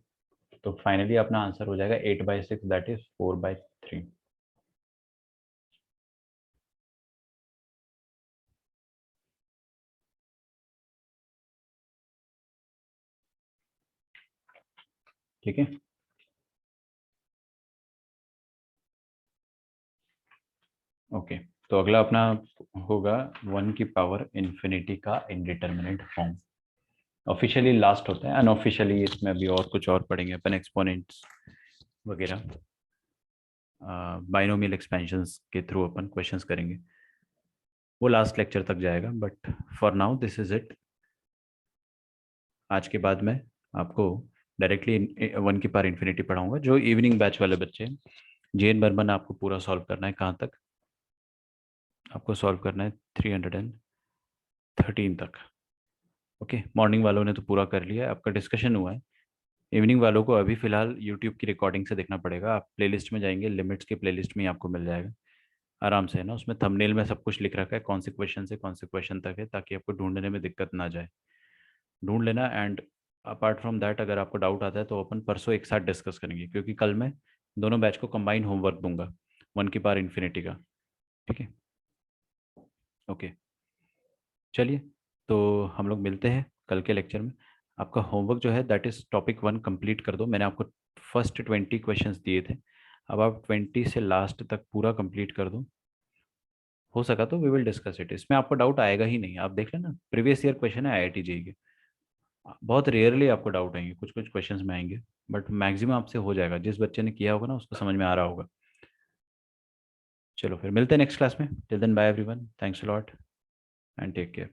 तो फाइनली अपना आंसर हो जाएगा 8/6, दैट इज 4/3। ठीक है, ओके। तो अगला अपना होगा 1 की पावर इन्फिनिटी का इनडिटर्मिनेट फॉर्म। ऑफिशियली लास्ट होता है, अनऑफिशियली इसमें अभी और कुछ और पढ़ेंगे अपन, एक्सपोनेंट्स वगैरह, बाइनोमियल एक्सपेंशंस के थ्रू अपन क्वेश्चंस करेंगे, वो लास्ट लेक्चर तक जाएगा। But for now this is it. आज के बाद मैं आपको डायरेक्टली 1 की पावर इन्फिनिटी पढ़ाऊंगा। जो इवनिंग बैच वाले बच्चे हैं, जेन बर्मन आपको पूरा सॉल्व करना है। कहाँ तक आपको सॉल्व करना है, 313 तक। ओके, मॉर्निंग वालों ने तो पूरा कर लिया है, आपका डिस्कशन हुआ है। इवनिंग वालों को अभी फिलहाल यूट्यूब की रिकॉर्डिंग से देखना पड़ेगा। आप प्लेलिस्ट में जाएंगे, लिमिट्स की प्लेलिस्ट में ही आपको मिल जाएगा आराम से, है ना। उसमें थंबनेल में सब कुछ लिख रखा है, कौन से क्वेश्चन से कौन से क्वेश्चन तक है, ताकि आपको ढूंढने में दिक्कत ना जाए, ढूंढ लेना। एंड अपार्ट फ्रॉम दैट अगर आपको डाउट आता है तो अपन परसों एक साथ डिस्कस करेंगे, क्योंकि कल मैं दोनों बैच को कंबाइन होमवर्क दूंगा 1 की पावर इन्फिनिटी का। ठीक है, ओके चलिए, तो हम लोग मिलते हैं कल के लेक्चर में। आपका होमवर्क जो है दैट इज टॉपिक 1 कंप्लीट कर दो। मैंने आपको फर्स्ट 20 क्वेश्चंस दिए थे, अब आप 20 से लास्ट तक पूरा कंप्लीट कर दो। हो सका तो वी विल डिस्कस इट। इसमें आपको डाउट आएगा ही नहीं, आप देख लेना, प्रीवियस ईयर क्वेश्चन है IIT JEE के। बहुत रेयरली आपको डाउट आएंगे, कुछ कुछ क्वेश्चंस में आएंगे, बट मैक्सिमम आपसे हो जाएगा। जिस बच्चे ने किया होगा ना उसको समझ में आ रहा होगा। चलो फिर मिलते हैं नेक्स्ट क्लास में। Till then bye everyone, thanks a lot. and take care.